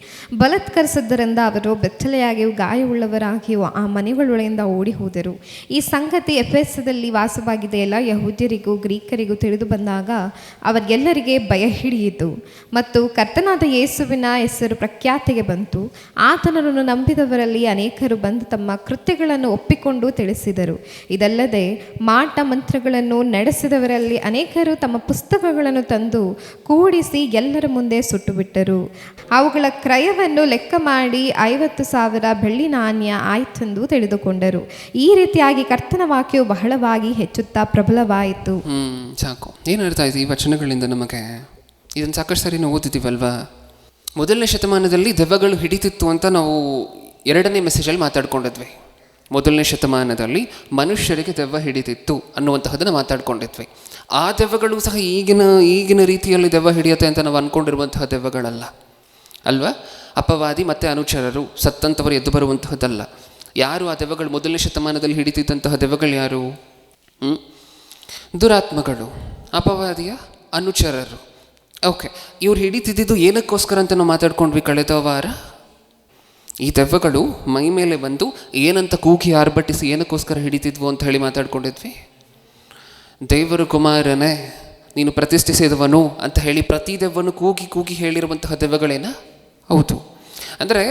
ಬಲಾತ್ಕರಿಸಿದ್ದರಿಂದ ಅವರು ಬೆತ್ತಲೆಯಾಗಿಯೂ ಗಾಯವುಳ್ಳವರಾಗಿಯೂ ಆ ಮನೆಗಳೊಳಗಿಂದ ಓಡಿ ಹೋದರು. ಈ ಸಂಗತಿ ಎಫೆಸದಲ್ಲಿ ವಾಸವಾಗಿದ್ದ ಎಲ್ಲ ಯಹೂದ್ಯರಿಗೂ ಗ್ರೀಕರಿಗೂ ತಿಳಿದು ಬಂದಾಗ ಅವರಿಗೆಲ್ಲರಿಗೆ ಭಯ ಹಿಡಿಯಿತು. ಮತ್ತು ಕರ್ತನಾದ ಯೇಸುವಿನ ಹೆಸರು ಪ್ರಖ್ಯಾತಿಗೆ ಬಂತು. ಆತನನ್ನು ನಂಬಿದವರಲ್ಲಿ ಅನೇಕರು ಬಂದು ತಮ್ಮ ಕೃತ್ಯಗಳನ್ನು ಒಪ್ಪಿಕೊಂಡು ತಿಳಿಸಿದರು. ಇದಲ್ಲದೆ ಮಾಟ ಮಂತ್ರಗಳನ್ನು ನಡೆಸಿದವರಲ್ಲಿ ಅನೇಕರು ತಮ್ಮ ಪುಸ್ತಕಗಳನ್ನು ತಂದು ಕೂಡಿಸಿ ಎಲ್ಲರ ಮುಂದೆ ಸುಟ್ಟುಬಿಟ್ಟರು. ಅವುಗಳ ಕ್ರಯವನ್ನು ಲೆಕ್ಕ ಮಾಡಿ 50,000 ಬೆಳ್ಳಿ ನಾಣ್ಯ ಆಯ್ತೆಂದು ತಿಳಿದುಕೊಂಡರು. ಈ ರೀತಿಯಾಗಿ ಕರ್ತನ ವಾಕ್ಯವು ಬಹಳವಾಗಿ ಹೆಚ್ಚುತ್ತಾ ಪ್ರಬಲವಾಯಿತು. ಸಾಕು. ಏನು ಅರ್ಥ ಆಯ್ತು ಈ ವಚನಗಳಿಂದ ನಮಗೆ? ಇದನ್ನು ಸಾಕಷ್ಟು ಸರಿ ನಾವು ಓದಿದ್ದೀವಲ್ವಾ? 1ನೇ ಶತಮಾನದಲ್ಲಿ ದೆವ್ವಗಳು ಹಿಡಿತಿತ್ತು ಅಂತ ನಾವು 2ನೇ ಮೆಸೇಜಲ್ಲಿ ಮಾತಾಡ್ಕೊಂಡಿದ್ವಿ. ಮೊದಲನೇ ಶತಮಾನದಲ್ಲಿ ಮನುಷ್ಯರಿಗೆ ದೆವ್ವ ಹಿಡಿದಿತ್ತು ಅನ್ನುವಂತಹದನ್ನು ಮಾತಾಡ್ಕೊಂಡಿದ್ವಿ. ಆ ದೆವ್ವಗಳು ಸಹ ಈಗಿನ ರೀತಿಯಲ್ಲಿ ದೆವ್ವ ಹಿಡಿಯುತ್ತೆ ಅಂತ ನಾವು ಅಂದ್ಕೊಂಡಿರುವಂತಹ ದೆವ್ವಗಳಲ್ಲ ಅಲ್ವಾ. ಅಪವಾದಿ ಮತ್ತು ಅನುಚರರು, ಸತ್ತಂಥವರು ಎದ್ದು ಬರುವಂತಹದ್ದಲ್ಲ. ಯಾರು ಆ ದೆವ್ವಗಳು ಮೊದಲನೇ ಶತಮಾನದಲ್ಲಿ ಹಿಡಿತಿದ್ದಂತಹ ದೆವ್ವಗಳು ಯಾರು? ದುರಾತ್ಮಗಳು, ಅಪವಾದಿಯ ಅನುಚರರು. ಓಕೆ, ಇವ್ರು ಹಿಡಿತಿದ್ದು ಏನಕ್ಕೋಸ್ಕರ ಅಂತ ನಾವು ಮಾತಾಡ್ಕೊಂಡ್ವಿ ಕಳೆದ ವಾರ. ಈ ದೆವ್ವಗಳು ಮೈ ಮೇಲೆ ಬಂದು ಏನಂತ ಕೂಗಿ ಆರ್ಭಟಿಸಿ ಏನಕ್ಕೋಸ್ಕರ ಹಿಡಿತಿದ್ವು ಅಂತ ಹೇಳಿ ಮಾತಾಡ್ಕೊಂಡಿದ್ವಿ. ದೇವರ ಕುಮಾರನೇ, ನೀನು ಪ್ರತಿಷ್ಠಿಸಿದವನು ಅಂತ ಹೇಳಿ ಪ್ರತಿ ದೆವ್ವನು ಕೂಗಿ ಕೂಗಿ ಹೇಳಿರುವಂತಹ ದೆವ್ವಗಳೇನ? ಹೌದು. ಅಂದರೆ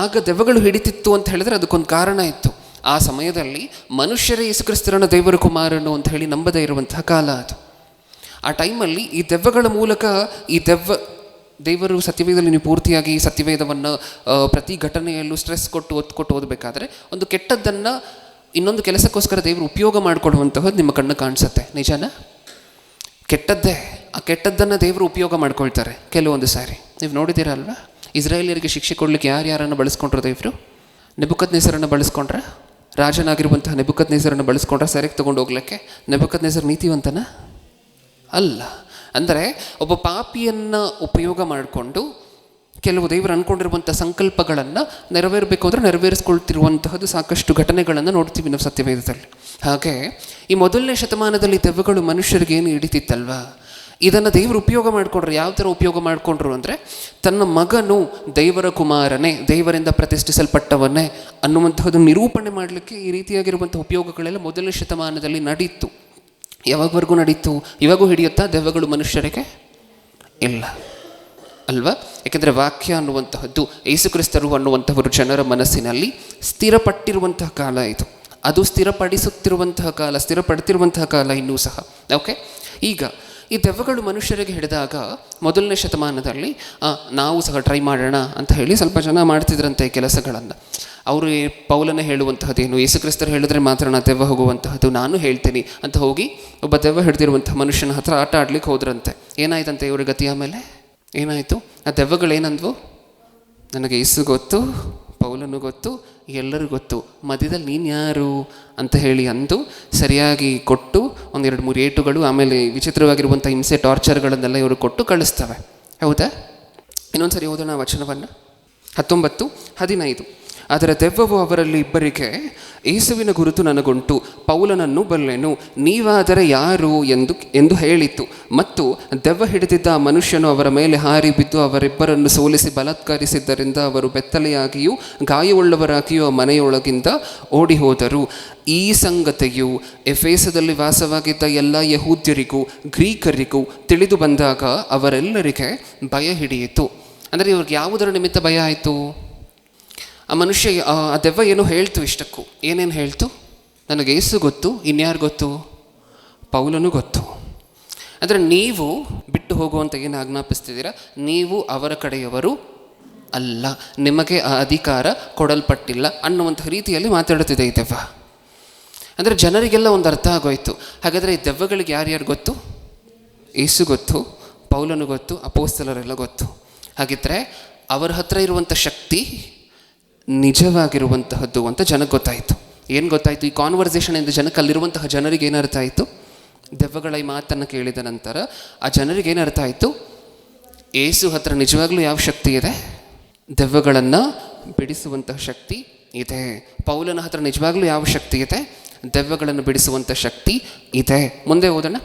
ಆಗ ದೆವ್ವಗಳು ಹಿಡಿತಿತ್ತು ಅಂತ ಹೇಳಿದ್ರೆ ಅದಕ್ಕೊಂದು ಕಾರಣ ಇತ್ತು. ಆ ಸಮಯದಲ್ಲಿ ಮನುಷ್ಯರೇ ಯೇಸುಕ್ರಿಸ್ತರನ್ನ ದೇವರ ಕುಮಾರನು ಅಂತ ಹೇಳಿ ನಂಬದೇ ಇರುವಂತಹ ಕಾಲ ಅದು. ಆ ಟೈಮಲ್ಲಿ ಈ ದೆವ್ವಗಳ ಮೂಲಕ ದೇವರು ಸತ್ಯವೇದದಲ್ಲಿ ನೀವು ಪೂರ್ತಿಯಾಗಿ ಸತ್ಯವೇದವನ್ನು ಪ್ರತಿ ಘಟನೆಯಲ್ಲೂ ಸ್ಟ್ರೆಸ್ ಕೊಟ್ಟು ಓದಬೇಕಾದ್ರೆ ಒಂದು ಕೆಟ್ಟದ್ದನ್ನು ಇನ್ನೊಂದು ಕೆಲಸಕ್ಕೋಸ್ಕರ ದೇವರು ಉಪಯೋಗ ಮಾಡಿಕೊಡುವಂತಹದ್ದು ನಿಮ್ಮ ಕಣ್ಣು ಕಾಣಿಸುತ್ತೆ. ನಿಜನಾ? ಕೆಟ್ಟದ್ದೇ. ಆ ಕೆಟ್ಟದ್ದನ್ನು ದೇವರು ಉಪಯೋಗ ಮಾಡ್ಕೊಳ್ತಾರೆ ಕೆಲವೊಂದು ಸಾರಿ. ನೀವು ನೋಡಿದ್ದೀರಾ ಅಲ್ವಾ? ಇಸ್ರಾಯೇಲಿಯರಿಗೆ ಶಿಕ್ಷೆ ಕೊಡಲಿಕ್ಕೆ ಯಾರನ್ನು ಬಳಸ್ಕೊಂಡ್ರು ದೇವರು? ನೆಬೂಕದ್ನೆಚ್ಚರನ್ನು ಬಳಸ್ಕೊಂಡ್ರೆ, ರಾಜನಾಗಿರುವಂತಹ ನೆಬೂಕದ್ನೆಚ್ಚರನ್ನು ಬಳಸ್ಕೊಂಡ್ರೆ ಸೆರೆಗೆ ತೊಗೊಂಡು ಹೋಗ್ಲಿಕ್ಕೆ. ನೆಬೂಕದ್ನೆಚ್ಚರ ನೀತಿವಂತನ ಅಲ್ಲ. ಅಂದರೆ ಒಬ್ಬ ಪಾಪಿಯನ್ನು ಉಪಯೋಗ ಮಾಡಿಕೊಂಡು ಕೆಲವು ದೇವರು ಅಂದ್ಕೊಂಡಿರುವಂಥ ಸಂಕಲ್ಪಗಳನ್ನು ನೆರವೇರಬೇಕು ಅಂದರೆ ನೆರವೇರಿಸ್ಕೊಳ್ತಿರುವಂತಹದ್ದು ಸಾಕಷ್ಟು ಘಟನೆಗಳನ್ನು ನೋಡ್ತೀವಿ ನಾವು ಸತ್ಯವೇದದಲ್ಲಿ. ಹಾಗೆ ಈ ಮೊದಲನೇ ಶತಮಾನದಲ್ಲಿ ದೆವ್ವಗಳು ಮನುಷ್ಯರಿಗೆ ಏನು ಹಿಡಿತಿತ್ತಲ್ವ, ಇದನ್ನು ದೇವರು ಉಪಯೋಗ ಮಾಡಿಕೊಂಡ್ರು. ಯಾವ ಥರ ಉಪಯೋಗ ಮಾಡಿಕೊಂಡ್ರು ಅಂದರೆ, ತನ್ನ ಮಗನು ದೇವರ ಕುಮಾರನೇ, ದೇವರಿಂದ ಪ್ರತಿಷ್ಠಿಸಲ್ಪಟ್ಟವನ್ನೇ ಅನ್ನುವಂಥದ್ದು ನಿರೂಪಣೆ ಮಾಡಲಿಕ್ಕೆ ಈ ರೀತಿಯಾಗಿರುವಂಥ ಉಪಯೋಗಗಳೆಲ್ಲ ಮೊದಲನೇ ಶತಮಾನದಲ್ಲಿ ನಡೀತು. ಯಾವಾಗವರೆಗೂ ನಡೀತು? ಇವಾಗೂ ಹಿಡಿಯುತ್ತಾ ದೆವ್ವಗಳು ಮನುಷ್ಯರಿಗೆ? ಇಲ್ಲ ಅಲ್ವಾ? ಯಾಕೆಂದರೆ ವಾಕ್ಯ ಅನ್ನುವಂತಹದ್ದು, ಯೇಸುಕ್ರಿಸ್ತರು ಅನ್ನುವಂಥವರು ಜನರ ಮನಸ್ಸಿನಲ್ಲಿ ಸ್ಥಿರಪಟ್ಟಿರುವಂತಹ ಕಾಲ ಇದು. ಅದು ಸ್ಥಿರಪಡಿಸುತ್ತಿರುವಂತಹ ಕಾಲ, ಸ್ಥಿರಪಡ್ತಿರುವಂತಹ ಕಾಲ ಇನ್ನೂ ಸಹ. ಓಕೆ, ಈಗ ಈ ದೆವ್ವಗಳು ಮನುಷ್ಯರಿಗೆ ಹಿಡಿದಾಗ ಮೊದಲನೇ ಶತಮಾನದಲ್ಲಿ ನಾವು ಸಹ ಟ್ರೈ ಮಾಡೋಣ ಅಂತ ಹೇಳಿ ಸ್ವಲ್ಪ ಜನ ಮಾಡ್ತಿದ್ರಂತೆ ಈ ಕೆಲಸಗಳನ್ನು. ಅವರು ಪೌಲನೇ ಹೇಳುವಂತಹದ್ದೇನು, ಯೇಸುಕ್ರಿಸ್ತರು ಹೇಳಿದ್ರೆ ಮಾತ್ರ ನಾ ದೆವ್ವ ಹೋಗುವಂತಹದ್ದು, ನಾನು ಹೇಳ್ತೀನಿ ಅಂತ ಹೋಗಿ ಒಬ್ಬ ದೆವ್ವ ಹಿಡಿದಿರುವಂಥ ಮನುಷ್ಯನ ಹತ್ರ ಆಟ ಆಡ್ಲಿಕ್ಕೆ ಹೋದ್ರಂತೆ. ಏನಾಯ್ತಂತೆ ಇವ್ರ ಗತಿ? ಆಮೇಲೆ ಏನಾಯಿತು? ಆ ದೆವ್ವಗಳೇನಂದ್ವು? ನನಗೆ ಯೇಸು ಗೊತ್ತು, ಪೌಲನು ಗೊತ್ತು, ಎಲ್ಲರೂ ಗೊತ್ತು, ಮಧ್ಯದಲ್ಲಿ ನೀನು ಯಾರು ಅಂತ ಹೇಳಿ ಅಂದು ಸರಿಯಾಗಿ ಕೊಟ್ಟು 1-2-3 ಏಟುಗಳು, ಆಮೇಲೆ ವಿಚಿತ್ರವಾಗಿರುವಂಥ ಹಿಂಸೆ ಟಾರ್ಚರ್ಗಳನ್ನೆಲ್ಲ ಇವರು ಕೊಟ್ಟು ಕಳಿಸ್ತವೆ. ಹೌದಾ? ಇನ್ನೊಂದು ಸರಿ ಓದೋಣ ವಚನವನ್ನು. 19:15. ಅದರ ದೆವ್ವವು ಅವರಲ್ಲಿ ಇಬ್ಬರಿಗೆ, ಯೇಸುವಿನ ಗುರುತು ನನಗುಂಟು, ಪೌಲನನ್ನು ಬಲ್ಲೆನು, ನೀವಾದರೆ ಯಾರು ಎಂದು ಹೇಳಿತು. ಮತ್ತು ದೆವ್ವ ಹಿಡಿದಿದ್ದ ಆ ಮನುಷ್ಯನು ಅವರ ಮೇಲೆ ಹಾರಿ ಬಿದ್ದು ಅವರಿಬ್ಬರನ್ನು ಸೋಲಿಸಿ ಬಲಾತ್ಕರಿಸಿದ್ದರಿಂದ ಅವರು ಬೆತ್ತಲೆಯಾಗಿಯೂ ಗಾಯವುಳ್ಳವರಾಗಿಯೂ ಆ ಮನೆಯೊಳಗಿಂದ ಓಡಿ ಹೋದರು. ಈ ಸಂಗತಿಯು ಎಫೆಸದಲ್ಲಿ ವಾಸವಾಗಿದ್ದ ಎಲ್ಲ ಯಹೂದ್ಯರಿಗೂ ಗ್ರೀಕರಿಗೂ ತಿಳಿದು ಬಂದಾಗ ಅವರೆಲ್ಲರಿಗೆ ಭಯ ಹಿಡಿಯಿತು. ಅಂದರೆ ಇವ್ರಿಗೆ ಯಾವುದರ ನಿಮಿತ್ತ ಭಯ ಆಯಿತು? ಆ ಮನುಷ್ಯ, ಆ ದೆವ್ವ ಏನೋ ಹೇಳ್ತು ಇಷ್ಟಕ್ಕೂ. ಏನೇನು ಹೇಳ್ತು? ನನಗೆ ಯೇಸು ಗೊತ್ತು, ಇನ್ಯಾರು ಗೊತ್ತು? ಪೌಲನು ಗೊತ್ತು. ಅಂದರೆ ನೀವು ಬಿಟ್ಟು ಹೋಗುವಂತ ಏನು ಆಜ್ಞಾಪಿಸ್ತಿದ್ದೀರಾ, ನೀವು ಅವರ ಕಡೆಯವರು ಅಲ್ಲ, ನಿಮಗೆ ಆ ಅಧಿಕಾರ ಕೊಡಲ್ಪಟ್ಟಿಲ್ಲ ಅನ್ನುವಂಥ ರೀತಿಯಲ್ಲಿ ಮಾತಾಡುತ್ತಿದೆ ಈ ದೆವ್ವ. ಅಂದರೆ ಜನರಿಗೆಲ್ಲ ಒಂದು ಅರ್ಥ ಆಗೋಯ್ತು. ಹಾಗಾದರೆ ಈ ದೆವ್ವಗಳಿಗೆ ಯಾರ್ಯಾರು ಗೊತ್ತು? ಯೇಸು ಗೊತ್ತು, ಪೌಲನು ಗೊತ್ತು, ಅಪೊಸ್ತಲರೆಲ್ಲ ಗೊತ್ತು. ಹಾಗಿದ್ರೆ ಅವರ ಹತ್ರ ಇರುವಂಥ ಶಕ್ತಿ ನಿಜವಾಗಿರುವಂತಹದ್ದು ಅಂತ ಜನಕ್ಕೆ ಗೊತ್ತಾಯಿತು. ಏನು ಗೊತ್ತಾಯಿತು? ಈ ಕಾನ್ವರ್ಸೇಷನಿಂದ ಜನಕ್ಕೆ, ಅಲ್ಲಿರುವಂತಹ ಜನರಿಗೆ ಏನು ಅರ್ಥ ಆಯಿತು? ದೆವ್ವಗಳ ಈ ಮಾತನ್ನು ಕೇಳಿದ ನಂತರ ಆ ಜನರಿಗೆ ಏನು ಅರ್ಥ ಆಯಿತು? ಯೇಸು ಹತ್ರ ನಿಜವಾಗ್ಲೂ ಯಾವ ಶಕ್ತಿ ಇದೆ? ದೆವ್ವಗಳನ್ನು ಬಿಡಿಸುವಂತಹ ಶಕ್ತಿ ಇದೆ. ಪೌಲನ ಹತ್ರ ನಿಜವಾಗ್ಲೂ ಯಾವ ಶಕ್ತಿ ಇದೆ? ದೆವ್ವಗಳನ್ನು ಬಿಡಿಸುವಂಥ ಶಕ್ತಿ ಇದೆ. ಮುಂದೆ ಓದೋಣ.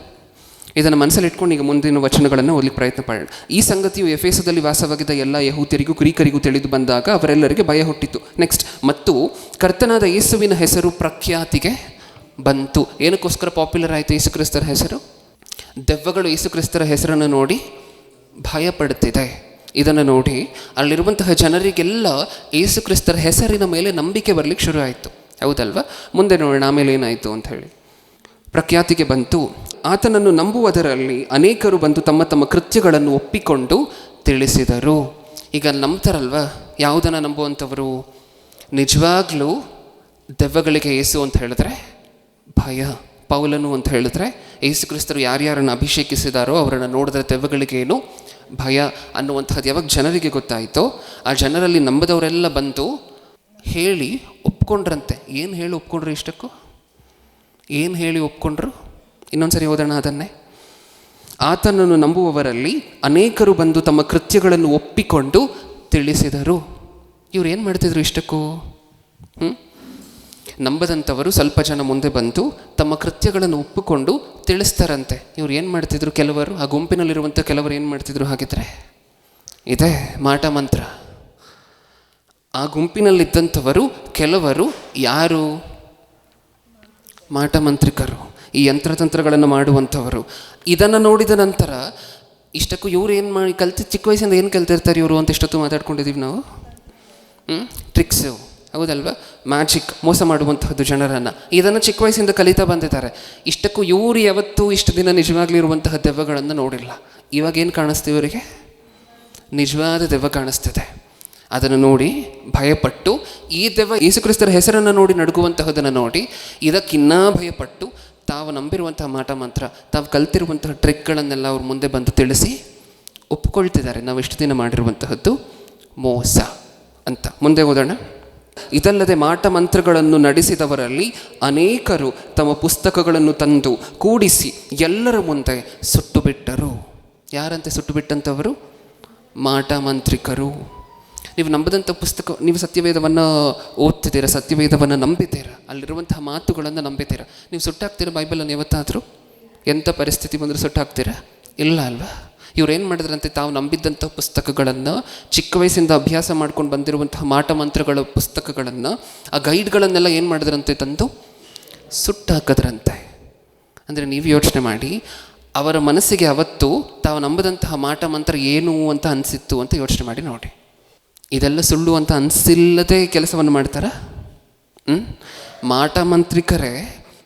ಇದನ್ನು ಮನಸ್ಸಲ್ಲಿ ಇಟ್ಕೊಂಡು ಈಗ ಮುಂದಿನ ವಚನಗಳನ್ನು ಓದಲಿಕ್ಕೆ ಪ್ರಯತ್ನ ಪಡೋಣ. ಈ ಸಂಗತಿಯು ಎಫೆಸದಲ್ಲಿ ವಾಸವಾಗಿದ್ದ ಎಲ್ಲ ಯಹೂದ್ಯರಿಗೂ ಗ್ರೀಕರಿಗೂ ತಿಳಿದು ಬಂದಾಗ ಅವರೆಲ್ಲರಿಗೆ ಭಯ ಹುಟ್ಟಿತು. ನೆಕ್ಸ್ಟ್, ಮತ್ತು ಕರ್ತನಾದ ಯೇಸುವಿನ ಹೆಸರು ಪ್ರಖ್ಯಾತಿಗೆ ಬಂತು. ಏನಕ್ಕೋಸ್ಕರ ಪಾಪ್ಯುಲರ್ ಆಯಿತು ಯೇಸುಕ್ರಿಸ್ತರ ಹೆಸರು? ದೆವ್ವಗಳು ಯೇಸುಕ್ರಿಸ್ತರ ಹೆಸರನ್ನು ನೋಡಿ ಭಯ ಪಡುತ್ತಿದೆ. ಇದನ್ನು ನೋಡಿ ಅಲ್ಲಿರುವಂತಹ ಜನರಿಗೆಲ್ಲ ಯೇಸುಕ್ರಿಸ್ತರ ಹೆಸರಿನ ಮೇಲೆ ನಂಬಿಕೆ ಬರಲಿಕ್ಕೆ ಶುರು ಆಯಿತು. ಹೌದಲ್ವಾ? ಮುಂದೆ ನೋಡೋಣ ಆಮೇಲೆ ಏನಾಯಿತು ಅಂತ ಹೇಳಿ. ಪ್ರಖ್ಯಾತಿಗೆ ಬಂತು. ಆತನನ್ನು ನಂಬುವುದರಲ್ಲಿ ಅನೇಕರು ಬಂದು ತಮ್ಮ ತಮ್ಮ ಕೃತ್ಯಗಳನ್ನು ಒಪ್ಪಿಕೊಂಡು ತಿಳಿಸಿದರು. ಈಗ ನಂಬ್ತಾರಲ್ವ, ಯಾವುದನ್ನು ನಂಬುವಂಥವರು? ನಿಜವಾಗ್ಲೂ ದೆವ್ವಗಳಿಗೆ ಯೇಸು ಅಂತ ಹೇಳಿದ್ರೆ ಭಯ, ಪೌಲನು ಅಂತ ಹೇಳಿದ್ರೆ ಯೇಸು ಕ್ರಿಸ್ತರು ಯಾರ್ಯಾರನ್ನು ಅಭಿಷೇಕಿಸಿದಾರೋ ಅವರನ್ನು ನೋಡಿದ್ರೆ ದೆವ್ವಗಳಿಗೇನು ಭಯ ಅನ್ನುವಂಥದ್ದು ಯಾವಾಗ ಜನರಿಗೆ ಗೊತ್ತಾಯಿತೋ, ಆ ಜನರಲ್ಲಿ ನಂಬದವರೆಲ್ಲ ಬಂದು ಹೇಳಿ ಒಪ್ಕೊಂಡ್ರಂತೆ. ಏನು ಹೇಳಿ ಒಪ್ಕೊಂಡ್ರು? ಇಷ್ಟಕ್ಕೂ ಏನು ಹೇಳಿ ಒಪ್ಕೊಂಡ್ರು? ಇನ್ನೊಂದು ಸರಿ ಓದೋಣ ಅದನ್ನೇ. ಆತನನ್ನು ನಂಬುವವರಲ್ಲಿ ಅನೇಕರು ಬಂದು ತಮ್ಮ ಕೃತ್ಯಗಳನ್ನು ಒಪ್ಪಿಕೊಂಡು ತಿಳಿಸಿದರು. ಇವ್ರು ಏನು ಮಾಡ್ತಿದ್ರು ಇಷ್ಟಕ್ಕೂ? ನಂಬದಂಥವರು ಸ್ವಲ್ಪ ಜನ ಮುಂದೆ ಬಂದು ತಮ್ಮ ಕೃತ್ಯಗಳನ್ನು ಒಪ್ಪಿಕೊಂಡು ತಿಳಿಸ್ತಾರಂತೆ. ಇವ್ರು ಏನು ಮಾಡ್ತಿದ್ರು? ಕೆಲವರು, ಆ ಗುಂಪಿನಲ್ಲಿರುವಂಥ ಕೆಲವರು ಏನು ಮಾಡ್ತಿದ್ರು ಹಾಗಿದ್ರೆ? ಇದೇ ಮಾಟ ಮಂತ್ರ. ಆ ಗುಂಪಿನಲ್ಲಿದ್ದಂಥವರು ಕೆಲವರು ಯಾರು? ಮಾಟ ಮಂತ್ರಿಕರು, ಈ ಯಂತ್ರತಂತ್ರಗಳನ್ನು ಮಾಡುವಂಥವರು. ಇದನ್ನು ನೋಡಿದ ನಂತರ ಇಷ್ಟಕ್ಕೂ ಇವ್ರು ಏನು ಮಾಡಿ ಚಿಕ್ಕ ವಯಸ್ಸಿಂದ ಏನು ಕಲ್ತಿರ್ತಾರೆ ಇವರು ಅಂತ ಇಷ್ಟೊತ್ತು ಮಾತಾಡ್ಕೊಂಡಿದ್ದೀವಿ ನಾವು. ಟ್ರಿಕ್ಸು, ಹೌದಲ್ವ? ಮ್ಯಾಜಿಕ್, ಮೋಸ ಮಾಡುವಂತಹದ್ದು ಜನರನ್ನು. ಇದನ್ನು ಚಿಕ್ಕ ವಯಸ್ಸಿಂದ ಕಲಿತಾ ಬಂದಿದ್ದಾರೆ. ಇಷ್ಟಕ್ಕೂ ಇವರು ಯಾವತ್ತೂ ಇಷ್ಟು ದಿನ ನಿಜವಾಗ್ಲೂ ಇರುವಂತಹ ದೆವ್ವಗಳನ್ನು ನೋಡಿಲ್ಲ. ಇವಾಗೇನು ಕಾಣಿಸ್ತೀವಿ ಇವರಿಗೆ? ನಿಜವಾದ ದೆವ್ವ ಕಾಣಿಸ್ತದೆ. ಅದನ್ನು ನೋಡಿ ಭಯಪಟ್ಟು, ಈ ದೆವ್ವ ಯೇಸುಕ್ರಿಸ್ತರ ಹೆಸರನ್ನು ನೋಡಿ ನಡುಗುವಂತಹದನ್ನು ನೋಡಿ ಇದಕ್ಕಿನ್ನೂ ಭಯಪಟ್ಟು ತಾವು ನಂಬಿರುವಂತಹ ಮಾಟ ಮಂತ್ರ, ತಾವು ಕಲ್ತಿರುವಂತಹ ಟ್ರಿಕ್ಗಳನ್ನೆಲ್ಲ ಅವ್ರ ಮುಂದೆ ಬಂದು ತಿಳಿಸಿ ಒಪ್ಕೊಳ್ತಿದ್ದಾರೆ. ನಾವು ಇಷ್ಟು ದಿನ ಮಾಡಿರುವಂತಹದ್ದು ಮೋಸ ಅಂತ. ಮುಂದೆ ಓದೋಣ. ಇದಲ್ಲದೆ ಮಾಟ ಮಂತ್ರಗಳನ್ನು ನಡೆಸಿದವರಲ್ಲಿ ಅನೇಕರು ತಮ್ಮ ಪುಸ್ತಕಗಳನ್ನು ತಂದು ಕೂಡಿಸಿ ಎಲ್ಲರ ಮುಂದೆ ಸುಟ್ಟು ಬಿಟ್ಟರು. ಯಾರಂತೆ ಸುಟ್ಟು ಬಿಟ್ಟಂಥವರು? ಮಾಟ ಮಂತ್ರಿಕರು. ನೀವು ನಂಬದಂಥ ಪುಸ್ತಕ, ನೀವು ಸತ್ಯವೇದವನ್ನು ಓದ್ತಿದ್ದೀರಾ, ಸತ್ಯವೇದವನ್ನು ನಂಬಿದ್ದೀರಾ, ಅಲ್ಲಿರುವಂತಹ ಮಾತುಗಳನ್ನು ನಂಬಿದ್ದೀರಾ. ನೀವು ಸುಟ್ಟಾಕ್ತೀರಾ ಬೈಬಲನ್ನು ಯಾವತ್ತಾದರೂ? ಎಂಥ ಪರಿಸ್ಥಿತಿ ಬಂದರೂ ಸುಟ್ಟಾಕ್ತೀರಾ? ಇಲ್ಲ ಅಲ್ವಾ? ಇವ್ರೇನು ಮಾಡಿದ್ರಂತೆ? ತಾವು ನಂಬಿದ್ದಂಥ ಪುಸ್ತಕಗಳನ್ನು, ಚಿಕ್ಕ ವಯಸ್ಸಿಂದ ಅಭ್ಯಾಸ ಮಾಡ್ಕೊಂಡು ಬಂದಿರುವಂತಹ ಮಾಟ ಮಂತ್ರಗಳ ಪುಸ್ತಕಗಳನ್ನು, ಆ ಗೈಡ್ಗಳನ್ನೆಲ್ಲ ಏನು ಮಾಡಿದ್ರಂತೆ? ತಂದು ಸುಟ್ಟಾಕಿದ್ರಂತೆ. ಅಂದರೆ ನೀವು ಯೋಚನೆ ಮಾಡಿ, ಅವರ ಮನಸ್ಸಿಗೆ ಅವತ್ತು ತಾವು ನಂಬದಂತಹ ಮಾಟ ಮಂತ್ರ ಏನು ಅಂತ ಅನಿಸಿತ್ತು ಅಂತ ಯೋಚನೆ ಮಾಡಿ ನೋಡಿ. ಇದೆಲ್ಲ ಸುಳ್ಳು ಅಂತ ಅನಿಸಿಲ್ಲದೆ ಕೆಲಸವನ್ನು ಮಾಡ್ತಾರ? ಮಾಟ ಮಂತ್ರಿಕರೇ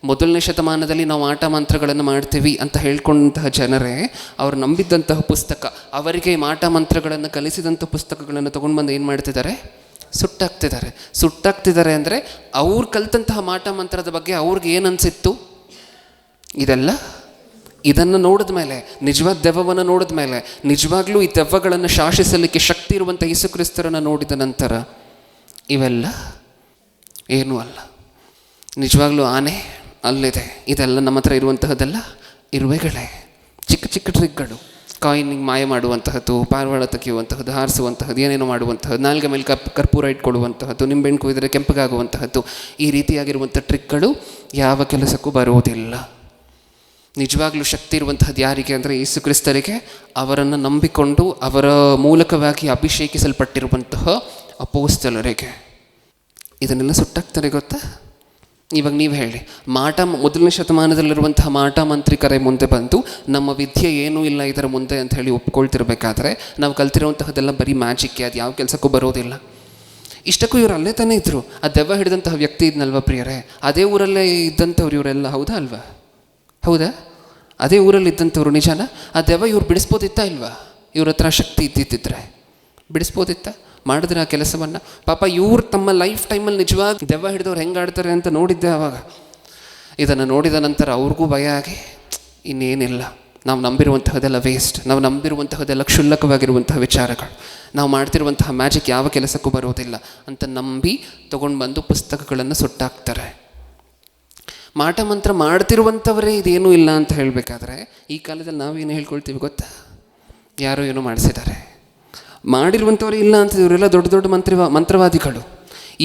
ಮೊದಲನೇ ಶತಮಾನದಲ್ಲಿ ನಾವು ಮಾಟ ಮಂತ್ರಗಳನ್ನು ಮಾಡ್ತೀವಿ ಅಂತ ಹೇಳ್ಕೊಂಡಂತಹ ಜನರೇ ಅವರು ನಂಬಿದ್ದಂತಹ ಪುಸ್ತಕ, ಅವರಿಗೆ ಮಾಟ ಮಂತ್ರಗಳನ್ನು ಕಲಿಸಿದಂಥ ಪುಸ್ತಕಗಳನ್ನು ತೊಗೊಂಡು ಬಂದು ಏನು ಮಾಡ್ತಿದ್ದಾರೆ? ಸುಟ್ಟಾಕ್ತಿದ್ದಾರೆ. ಸುಟ್ಟಾಕ್ತಿದ್ದಾರೆ ಅಂದರೆ ಅವ್ರು ಕಲಿತಂತಹ ಮಾಟ ಮಂತ್ರದ ಬಗ್ಗೆ ಅವ್ರಿಗೆ ಏನು ಅನಿಸಿತ್ತು? ಇದನ್ನು ನೋಡಿದ ಮೇಲೆ, ನಿಜವಾದ ದೆವ್ವವನ್ನು ನೋಡಿದ ಮೇಲೆ, ನಿಜವಾಗ್ಲೂ ಈ ದೆವ್ವಗಳನ್ನು ಶಾಸಿಸಲಿಕ್ಕೆ ಶಕ್ತಿ ಇರುವಂಥ ಯೇಸುಕ್ರಿಸ್ತರನ್ನು ನೋಡಿದ ನಂತರ ಇವೆಲ್ಲ ಏನೂ ಅಲ್ಲ. ನಿಜವಾಗ್ಲೂ ಆನೆ ಅಲ್ಲಿದೆ, ಇದೆಲ್ಲ ನಮ್ಮ ಹತ್ರ ಇರುವಂತಹದ್ದೆಲ್ಲ ಇರುವೆಗಳೇ. ಚಿಕ್ಕ ಚಿಕ್ಕ ಟ್ರಿಕ್ಗಳು, ಕಾಯಿನಿಗೆ ಮಾಯ ಮಾಡುವಂತಹದ್ದು, ಪಾರಿವಾಳ ತೆಗೆಯುವಂತಹದ್ದು, ಹಾರಿಸುವಂತಹದ್ದು, ಏನೇನೋ ಮಾಡುವಂತಹದ್ದು, ನಾಲ್ಗೆ ಮೇಲೆ ಕರ್ಪೂರ ಇಟ್ಕೊಳ್ಳುವಂತಹದ್ದು, ನಿಂಬೆಹಣ್ಣು ಕುಯ್ದರೆ ಕೆಂಪಗಾಗುವಂತಹದ್ದು, ಈ ರೀತಿಯಾಗಿರುವಂಥ ಟ್ರಿಕ್ಗಳು ಯಾವ ಕೆಲಸಕ್ಕೂ ಬರುವುದಿಲ್ಲ. ನಿಜವಾಗ್ಲೂ ಶಕ್ತಿ ಇರುವಂತಹದ್ದು ಯಾರಿಗೆ ಅಂದರೆ ಯೇಸುಕ್ರಿಸ್ತರಿಗೆ, ಅವರನ್ನು ನಂಬಿಕೊಂಡು ಅವರ ಮೂಲಕವಾಗಿ ಅಭಿಷೇಕಿಸಲ್ಪಟ್ಟಿರುವಂತಹ ಅಪೊಸ್ತಲರಿಗೆ. ಇದನ್ನೆಲ್ಲ ಸುಟ್ಟಾಕ್ತಾರೆ ಗೊತ್ತಾ? ಇವಾಗ ನೀವು ಹೇಳಿ, ಮೊದಲನೇ ಶತಮಾನದಲ್ಲಿರುವಂತಹ ಮಾಟ ಮಂತ್ರಿಕರೇ ಮುಂದೆ ಬಂದು ನಮ್ಮ ವಿದ್ಯೆ ಏನೂ ಇಲ್ಲ ಇದರ ಮುಂದೆ ಅಂತ ಹೇಳಿ ಒಪ್ಕೊಳ್ತಿರ್ಬೇಕಾದ್ರೆ ನಾವು ಕಲ್ತಿರುವಂತಹದ್ದೆಲ್ಲ ಬರೀ ಮ್ಯಾಜಿಕ್ಕೆ, ಅದು ಯಾವ ಕೆಲಸಕ್ಕೂ ಬರೋದಿಲ್ಲ. ಇಷ್ಟಕ್ಕೂ ಇವರು ಅಲ್ಲೇ ತಾನೇ ಇದ್ದರು. ಆ ದೆವ್ವ ಹಿಡಿದಂತಹ ವ್ಯಕ್ತಿ ಇದ್ನಲ್ವ ಪ್ರಿಯರೇ, ಅದೇ ಊರಲ್ಲೇ ಇದ್ದಂಥವ್ರು ಇವರೆಲ್ಲ, ಹೌದಾ ಅಲ್ವಾ? ಹೌದಾ? ಅದೇ ಊರಲ್ಲಿ ಇದ್ದಂಥವ್ರು. ನಿಜಾನ? ಆ ದೆವ್ವ ಇವ್ರು ಬಿಡಿಸ್ಬೋದಿತ್ತಾ ಇಲ್ವಾ? ಇವ್ರ ಹತ್ರ ಶಕ್ತಿ ಇದ್ದಿದ್ದರೆ ಬಿಡಿಸ್ಬೋದಿತ್ತ? ಮಾಡಿದ್ರೆ ಆ ಕೆಲಸವನ್ನು? ಪಾಪ ಇವ್ರು ತಮ್ಮ ಲೈಫ್ ಟೈಮಲ್ಲಿ ನಿಜವಾಗಿ ದೆವ್ವ ಹಿಡಿದವ್ರು ಹೆಂಗೆ ಆಡ್ತಾರೆ ಅಂತ ನೋಡಿದ್ದೆ ಆವಾಗ. ಇದನ್ನು ನೋಡಿದ ನಂತರ ಅವ್ರಿಗೂ ಭಯ ಆಗಿ, ಇನ್ನೇನಿಲ್ಲ, ನಾವು ನಂಬಿರುವಂತಹದೆಲ್ಲ ವೇಸ್ಟ್, ನಾವು ನಂಬಿರುವಂತಹದೆಲ್ಲ ಕ್ಷುಲ್ಲಕವಾಗಿರುವಂತಹ ವಿಚಾರಗಳು, ನಾವು ಮಾಡ್ತಿರುವಂತಹ ಮ್ಯಾಜಿಕ್ ಯಾವ ಕೆಲಸಕ್ಕೂ ಬರೋದಿಲ್ಲ ಅಂತ ನಂಬಿ ತೊಗೊಂಡು ಬಂದು ಪುಸ್ತಕಗಳನ್ನು ಸುಟ್ಟಾಕ್ತಾರೆ. ಮಾಟ ಮಂತ್ರ ಮಾಡ್ತಿರುವಂಥವರೇ ಇದೇನೂ ಇಲ್ಲ ಅಂತ ಹೇಳಬೇಕಾದ್ರೆ ಈ ಕಾಲದಲ್ಲಿ ನಾವೇನು ಹೇಳ್ಕೊಳ್ತೀವಿ ಗೊತ್ತಾ? ಯಾರೋ ಏನೋ ಮಾಡಿಸಿದ್ದಾರೆ. ಮಾಡಿರುವಂಥವ್ರು ಇಲ್ಲ ಅಂತ ಇವರೆಲ್ಲ ದೊಡ್ಡ ದೊಡ್ಡ ಮಂತ್ರವಾದಿಗಳು.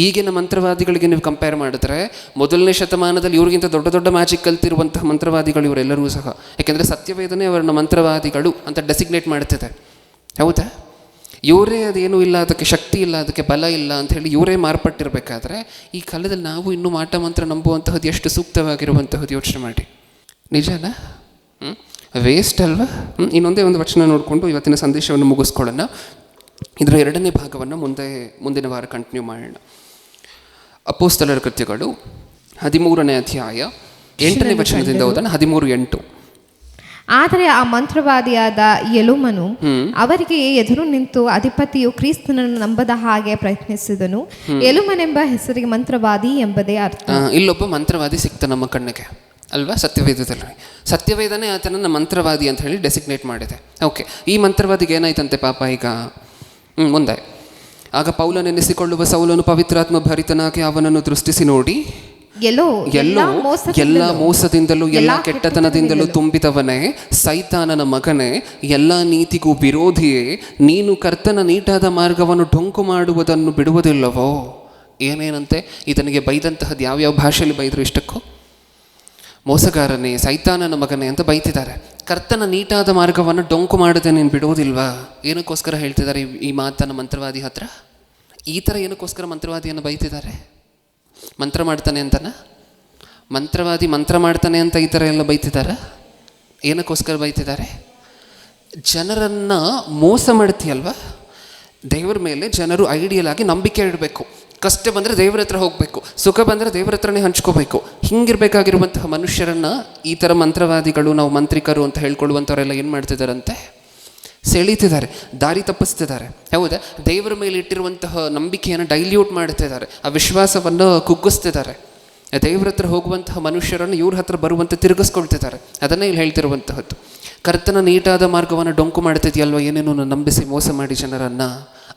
ಈಗಿನ ಮಂತ್ರವಾದಿಗಳಿಗೆ ನೀವು ಕಂಪೇರ್ ಮಾಡಿದ್ರೆ ಮೊದಲನೇ ಶತಮಾನದಲ್ಲಿ ಇವ್ರಿಗಿಂತ ದೊಡ್ಡ ದೊಡ್ಡ ಮ್ಯಾಜಿಕ್ ಕಲ್ತಿರುವಂತಹ ಮಂತ್ರವಾದಿಗಳು ಇವರೆಲ್ಲರೂ ಸಹ. ಯಾಕೆಂದರೆ ಸತ್ಯವೇದನೆ ಅವರನ್ನ ಮಂತ್ರವಾದಿಗಳು ಅಂತ ಡೆಸಿಗ್ನೇಟ್ ಮಾಡ್ತಿದೆ. ಹೌದಾ? ಇವರೇ ಅದೇನೂ ಇಲ್ಲ, ಅದಕ್ಕೆ ಶಕ್ತಿ ಇಲ್ಲ, ಅದಕ್ಕೆ ಬಲ ಇಲ್ಲ ಅಂತ ಹೇಳಿ ಇವರೇ ಮಾರ್ಪಟ್ಟಿರಬೇಕಾದ್ರೆ ಈ ಕಾಲದಲ್ಲಿ ನಾವು ಇನ್ನೂ ಮಾಟ ಮಂತ್ರ ನಂಬುವಂತಹದ್ದು ಎಷ್ಟು ಸೂಕ್ತವಾಗಿರುವಂತಹದ್ದು ಯೋಚನೆ ಮಾಡಿ. ನಿಜನಾ? ವೇಸ್ಟ್ ಅಲ್ವಾ? ಇನ್ನೊಂದೇ ಒಂದು ವಚನ ನೋಡಿಕೊಂಡು ಇವತ್ತಿನ ಸಂದೇಶವನ್ನು ಮುಗಿಸ್ಕೊಳ್ಳೋಣ. ಇದರ ಎರಡನೇ ಭಾಗವನ್ನು ಮುಂದಿನ ವಾರ ಕಂಟಿನ್ಯೂ ಮಾಡೋಣ. ಅಪೊಸ್ತಲರ ಕೃತ್ಯಗಳು 13ನೇ ಅಧ್ಯಾಯ 8ನೇ ವಚನದಿಂದ ಓದೋಣ. 13:8. ಆದರೆ ಆ ಮಂತ್ರವಾದಿಯಾದ ಎಲುಮನು ಅವರಿಗೆ ಎದುರು ನಿಂತು ಅಧಿಪತಿಯು ಕ್ರಿಸ್ತನನ್ನು ನಂಬದ ಹಾಗೆ ಪ್ರಯತ್ನಿಸಿದನು. ಎಲುಮನೆಂಬ ಹೆಸರಿಗೆ ಮಂತ್ರವಾದಿ ಎಂಬುದೇ ಅರ್ಥ. ಇಲ್ಲೊಬ್ಬ ಮಂತ್ರವಾದಿ ಸಿಕ್ತ ನಮ್ಮ ಕಣ್ಣಿಗೆ ಅಲ್ವಾ? ಸತ್ಯವೇದದಲ್ಲಿ ಸತ್ಯವೇದನೆ ಆತನನ್ನು ಮಂತ್ರವಾದಿ ಅಂತ ಹೇಳಿ ಡೆಸಿಗ್ನೇಟ್ ಮಾಡಿದೆ. ಓಕೆ, ಈ ಮಂತ್ರವಾದಿಗೆ ಏನಾಯ್ತಂತೆ ಪಾಪ ಈಗ? ಮುಂದೆ ಆಗ ಪೌಲನೆನಿಸಿಕೊಳ್ಳುವ ಸೌಲನು ಪವಿತ್ರಾತ್ಮ ಭರಿತನಾಗಿ ಅವನನ್ನು ದೃಷ್ಟಿಸಿ ನೋಡಿ, ಎಲ್ಲೋ ಎಲ್ಲ ಮೋಸದಿಂದಲೂ ಎಲ್ಲ ಕೆಟ್ಟತನದಿಂದಲೂ ತುಂಬಿದವನೇ, ಸೈತಾನನ ಮಗನೇ, ಎಲ್ಲ ನೀತಿಗೂ ವಿರೋಧಿಯೇ, ನೀನು ಕರ್ತನ ನೀಟಾದ ಮಾರ್ಗವನ್ನು ಡೊಂಕು ಮಾಡುವುದನ್ನು ಬಿಡುವುದಿಲ್ಲವೋ. ಏನೇನಂತೆ ಇದನಿಗೆ ಬೈದಂತಹದ್ದು ಯಾವ್ಯಾವ ಭಾಷೆಯಲ್ಲಿ ಬೈದರು ಇಷ್ಟಕ್ಕೂ? ಮೋಸಗಾರನೇ, ಸೈತಾನನ ಮಗನೇ ಅಂತ ಬೈತಿದ್ದಾರೆ. ಕರ್ತನ ನೀಟಾದ ಮಾರ್ಗವನ್ನು ಡೊಂಕು ಮಾಡದೆ ನೀನು ಬಿಡುವುದಿಲ್ವಾ? ಏನಕ್ಕೋಸ್ಕರ ಹೇಳ್ತಿದ್ದಾರೆ ಈ ಮಾತನ್ನು ಮಂತ್ರವಾದಿ ಹತ್ರ? ಈ ಥರ ಏನಕ್ಕೋಸ್ಕರ ಮಂತ್ರವಾದಿಯನ್ನು ಬೈತಿದ್ದಾರೆ? ಮಂತ್ರ ಮಾಡ್ತಾನೆ ಅಂತನ? ಮಂತ್ರವಾದಿ ಮಂತ್ರ ಮಾಡ್ತಾನೆ ಅಂತ ಈ ಥರ ಎಲ್ಲ ಬೈತಿದ್ದಾರೆ? ಏನಕ್ಕೋಸ್ಕರ ಬೈತಿದ್ದಾರೆ? ಜನರನ್ನು ಮೋಸ ಮಾಡ್ತೀಯಲ್ವ, ದೇವರ ಮೇಲೆ ಜನರು ಐಡಿಯಲ್ ಆಗಿ ನಂಬಿಕೆ ಇಡಬೇಕು. ಕಷ್ಟ ಬಂದರೆ ದೇವರ ಹತ್ರ ಹೋಗಬೇಕು, ಸುಖ ಬಂದರೆ ದೇವರ ಹತ್ರನೇ ಹಂಚ್ಕೋಬೇಕು. ಹಿಂಗಿರಬೇಕಾಗಿರುವಂತಹ ಮನುಷ್ಯರನ್ನು ಈ ಥರ ಮಂತ್ರವಾದಿಗಳು, ನಾವು ಮಂತ್ರಿಕರು ಅಂತ ಹೇಳ್ಕೊಳ್ಳುವಂಥವರೆಲ್ಲ ಏನು ಮಾಡ್ತಿದ್ದಾರಂತೆ? ಸೆಳೀತಿದ್ದಾರೆ, ದಾರಿ ತಪ್ಪಿಸ್ತಿದ್ದಾರೆ. ಹೌದಾ? ದೇವರ ಮೇಲೆ ಇಟ್ಟಿರುವಂತಹ ನಂಬಿಕೆಯನ್ನು ಡೈಲ್ಯೂಟ್ ಮಾಡ್ತಿದ್ದಾರೆ, ಆ ವಿಶ್ವಾಸವನ್ನು ಕುಗ್ಗಿಸ್ತಿದ್ದಾರೆ. ದೇವರ ಹತ್ರ ಹೋಗುವಂತಹ ಮನುಷ್ಯರನ್ನು ಇವ್ರ ಹತ್ರ ಬರುವಂತೆ ತಿರುಗಿಸ್ಕೊಳ್ತಿದ್ದಾರೆ. ಅದನ್ನೇ ಇಲ್ಲಿ ಹೇಳ್ತಿರುವಂತಹದ್ದು. ಕರ್ತನ ನೀಟಾದ ಮಾರ್ಗವನ್ನು ಡೊಂಕು ಮಾಡ್ತಿದೆಯಲ್ವ, ಏನೇನೋ ನಂಬಿಸಿ ಮೋಸ ಮಾಡಿ ಜನರನ್ನು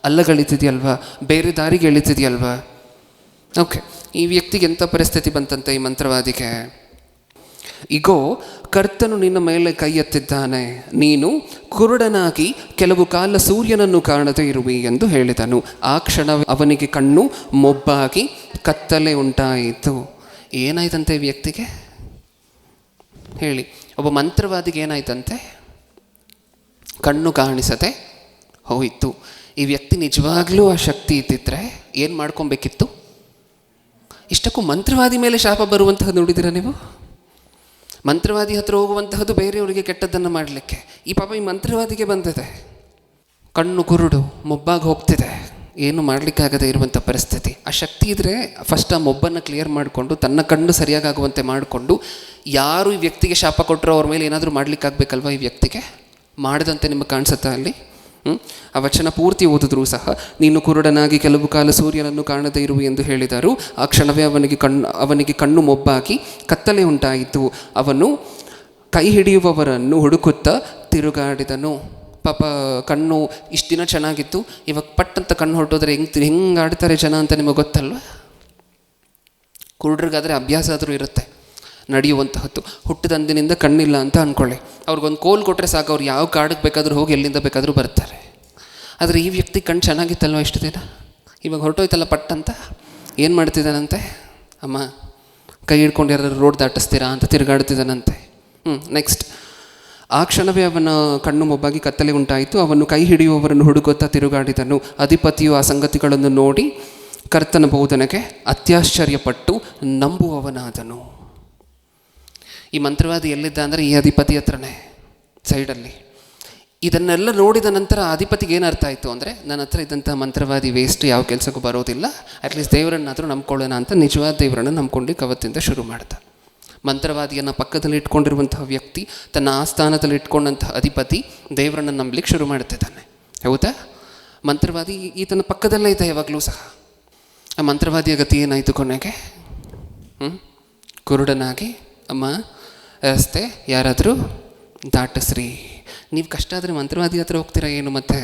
ಅಲ್ಲಗಳಿತಿದೆಯಲ್ವ, ಬೇರೆ ದಾರಿಗೆ ಎಳಿತಿದೆಯಲ್ವ. ಓಕೆ, ಈ ವ್ಯಕ್ತಿಗೆ ಎಂಥ ಪರಿಸ್ಥಿತಿ ಬಂತಂತೆ ಈ ಮಂತ್ರವಾದಿಗೆ? ಇಗೋ, ಕರ್ತನು ನಿನ್ನ ಮೇಲೆ ಕೈ ಎತ್ತಿದ್ದಾನೆ, ನೀನು ಕುರುಡನಾಗಿ ಕೆಲವು ಕಾಲ ಸೂರ್ಯನನ್ನು ಕಾಣದೇ ಇರುವಿ ಎಂದು ಹೇಳಿದನು. ಆ ಕ್ಷಣ ಅವನಿಗೆ ಕಣ್ಣು ಮೊಬ್ಬಾಗಿ ಕತ್ತಲೆ ಉಂಟಾಯಿತು. ಏನಾಯ್ತಂತೆ ಈ ವ್ಯಕ್ತಿಗೆ ಹೇಳಿ? ಒಬ್ಬ ಮಂತ್ರವಾದಿಗೆ ಏನಾಯ್ತಂತೆ? ಕಣ್ಣು ಕಾಣಿಸದೆ ಹೋಯಿತು. ಈ ವ್ಯಕ್ತಿ ನಿಜವಾಗ್ಲೂ ಆ ಶಕ್ತಿ ಇದ್ದಿದ್ರೆ ಏನು ಮಾಡ್ಕೊಬೇಕಿತ್ತು? ಇಷ್ಟಕ್ಕೂ ಮಂತ್ರವಾದಿ ಮೇಲೆ ಶಾಪ ಬರುವಂತಹದ್ದು ನೋಡಿದಿರ ನೀವು? ಮಂತ್ರವಾದಿ ಹತ್ರ ಹೋಗುವಂತಹದ್ದು ಬೇರೆಯವರಿಗೆ ಕೆಟ್ಟದ್ದನ್ನು ಮಾಡಲಿಕ್ಕೆ. ಈ ಪಾಪ ಈ ಮಂತ್ರವಾದಿಗೆ ಬಂದಿದೆ, ಕಣ್ಣು ಕುರುಡು, ಮೊಬ್ಬಾಗಿ ಹೋಗ್ತಿದೆ, ಏನು ಮಾಡಲಿಕ್ಕಾಗದೇ ಇರುವಂಥ ಪರಿಸ್ಥಿತಿ. ಆ ಶಕ್ತಿ ಇದ್ದರೆ ಫಸ್ಟ್ ಆ ಮೊಬ್ಬನ್ನು ಕ್ಲಿಯರ್ ಮಾಡಿಕೊಂಡು ತನ್ನ ಕಣ್ಣು ಸರಿಯಾಗುವಂತೆ ಮಾಡಿಕೊಂಡು, ಯಾರು ಈ ವ್ಯಕ್ತಿಗೆ ಶಾಪ ಕೊಟ್ಟರೋ ಅವ್ರ ಮೇಲೆ ಏನಾದರೂ ಮಾಡಲಿಕ್ಕಾಗಬೇಕಲ್ವ ಈ ವ್ಯಕ್ತಿಗೆ? ಮಾಡಿದಂತೆ ನಿಮಗೆ ಕಾಣಿಸುತ್ತಾ ಅಲ್ಲಿ? ಆ ವಚನ ಪೂರ್ತಿ ಓದಿದ್ರೂ ಸಹ, ನೀನು ಕುರುಡನಾಗಿ ಕೆಲವು ಕಾಲ ಸೂರ್ಯನನ್ನು ಕಾಣದೇ ಇರುವು ಎಂದು ಹೇಳಿದರು. ಆ ಕ್ಷಣವೇ ಅವನಿಗೆ ಕಣ್ಣು ಮೊಬ್ಬಾಗಿ ಕತ್ತಲೆ ಉಂಟಾಯಿತು. ಅವನು ಕೈ ಹಿಡಿಯುವವರನ್ನು ಹುಡುಕುತ್ತಾ ತಿರುಗಾಡಿದನು. ಪಾಪ ಕಣ್ಣು ಇಷ್ಟು ದಿನ ಚೆನ್ನಾಗಿತ್ತು, ಇವಾಗ ಪಟ್ಟಂತ ಕಣ್ಣು ಹೊರಟೋದ್ರೆ ಹೆಂಗೆ ಆಡ್ತಾರೆ ಜನ ಅಂತ ನಿಮಗೆ ಗೊತ್ತಲ್ವ? ಕುರುಡ್ರಿಗಾದರೆ ಅಭ್ಯಾಸ ಆದರೂ ಇರುತ್ತೆ ನಡೆಯುವಂತಹದ್ದು. ಹುಟ್ಟಿದಂದಿನಿಂದ ಕಣ್ಣಿಲ್ಲ ಅಂತ ಅಂದ್ಕೊಳ್ಳಿ, ಅವ್ರಿಗೊಂದು ಕೋಲ್ ಕೊಟ್ಟರೆ ಸಾಕು, ಅವ್ರು ಯಾವ ಕಾಡಿಗೆ ಬೇಕಾದರೂ ಹೋಗಿ ಎಲ್ಲಿಂದ ಬೇಕಾದರೂ ಬರ್ತಾರೆ. ಆದರೆ ಈ ವ್ಯಕ್ತಿ ಕಣ್ಣು ಚೆನ್ನಾಗಿತ್ತಲ್ವ ಇಷ್ಟು ದಿನ, ಇವಾಗ ಹೊರಟೋಯ್ತಲ್ಲ ಪಟ್ಟಂತ. ಏನು ಮಾಡ್ತಿದ್ದಾನಂತೆ? ಅಮ್ಮ ಕೈ ಹಿಡ್ಕೊಂಡು ಯಾರು ರೋಡ್ ದಾಟಿಸ್ತೀರಾ ಅಂತ ತಿರುಗಾಡ್ತಿದ್ದಾನಂತೆ. ನೆಕ್ಸ್ಟ್, ಆ ಕ್ಷಣವೇ ಅವನ ಕಣ್ಣು ಮೊಬ್ಬಾಗಿ ಕತ್ತಲೆ ಉಂಟಾಯಿತು. ಅವನು ಕೈ ಹಿಡಿಯುವವರನ್ನು ಹುಡುಕುತ್ತಾ ತಿರುಗಾಡಿದನು. ಅಧಿಪತಿಯು ಆ ಸಂಗತಿಗಳನ್ನು ನೋಡಿ ಕರ್ತನ ಬೋಧನೆಗೆ ಅತ್ಯಾಶ್ಚರ್ಯಪಟ್ಟು ನಂಬುವವನಾದನು. ಈ ಮಂತ್ರವಾದಿ ಎಲ್ಲಿದ್ದ ಅಂದರೆ ಈ ಅಧಿಪತಿ ಹತ್ರನೇ ಸೈಡಲ್ಲಿ. ಇದನ್ನೆಲ್ಲ ನೋಡಿದ ನಂತರ ಅಧಿಪತಿಗೆ ಏನು ಅರ್ಥ ಆಯಿತು ಅಂದರೆ, ನನ್ನ ಹತ್ರ ಇದ್ದಂಥ ಮಂತ್ರವಾದಿ ವೇಸ್ಟ್, ಯಾವ ಕೆಲಸಕ್ಕೂ ಬರೋದಿಲ್ಲ, ಅಟ್ಲೀಸ್ಟ್ ದೇವರನ್ನಾದರೂ ನಂಬ್ಕೊಳ್ಳೋಣ ಅಂತ ನಿಜವಾದ ದೇವರನ್ನು ನಂಬ್ಕೊಂಡು ಅವತ್ತಿಂದ ಶುರು ಮಾಡ್ದ. ಮಂತ್ರವಾದಿಯನ್ನು ಪಕ್ಕದಲ್ಲಿ ಇಟ್ಕೊಂಡಿರುವಂತಹ ವ್ಯಕ್ತಿ, ತನ್ನ ಆಸ್ಥಾನದಲ್ಲಿ ಇಟ್ಕೊಂಡಂತಹ ಅಧಿಪತಿ ದೇವರನ್ನು ನಂಬಲಿಕ್ಕೆ ಶುರು ಮಾಡ್ತಿದ್ದಾನೆ. ಹೌದಾ? ಮಂತ್ರವಾದಿ ಈತನ ಪಕ್ಕದಲ್ಲೇ ಇದ್ದ ಯಾವಾಗಲೂ ಸಹ. ಆ ಮಂತ್ರವಾದಿಯ ಗತಿ ಏನಾಯಿತು ಕೊನೆಗೆ? ಕುರುಡನಾಗಿ, ಅಮ್ಮ ರಸ್ತೆ ಯಾರಾದರೂ ದಾಟಿಸ್ರಿ. ನೀವು ಕಷ್ಟ ಆದರೆ ಮಂತ್ರವಾದಿ ಹತ್ರ ಹೋಗ್ತೀರಾ ಏನು? ಮತ್ತೆ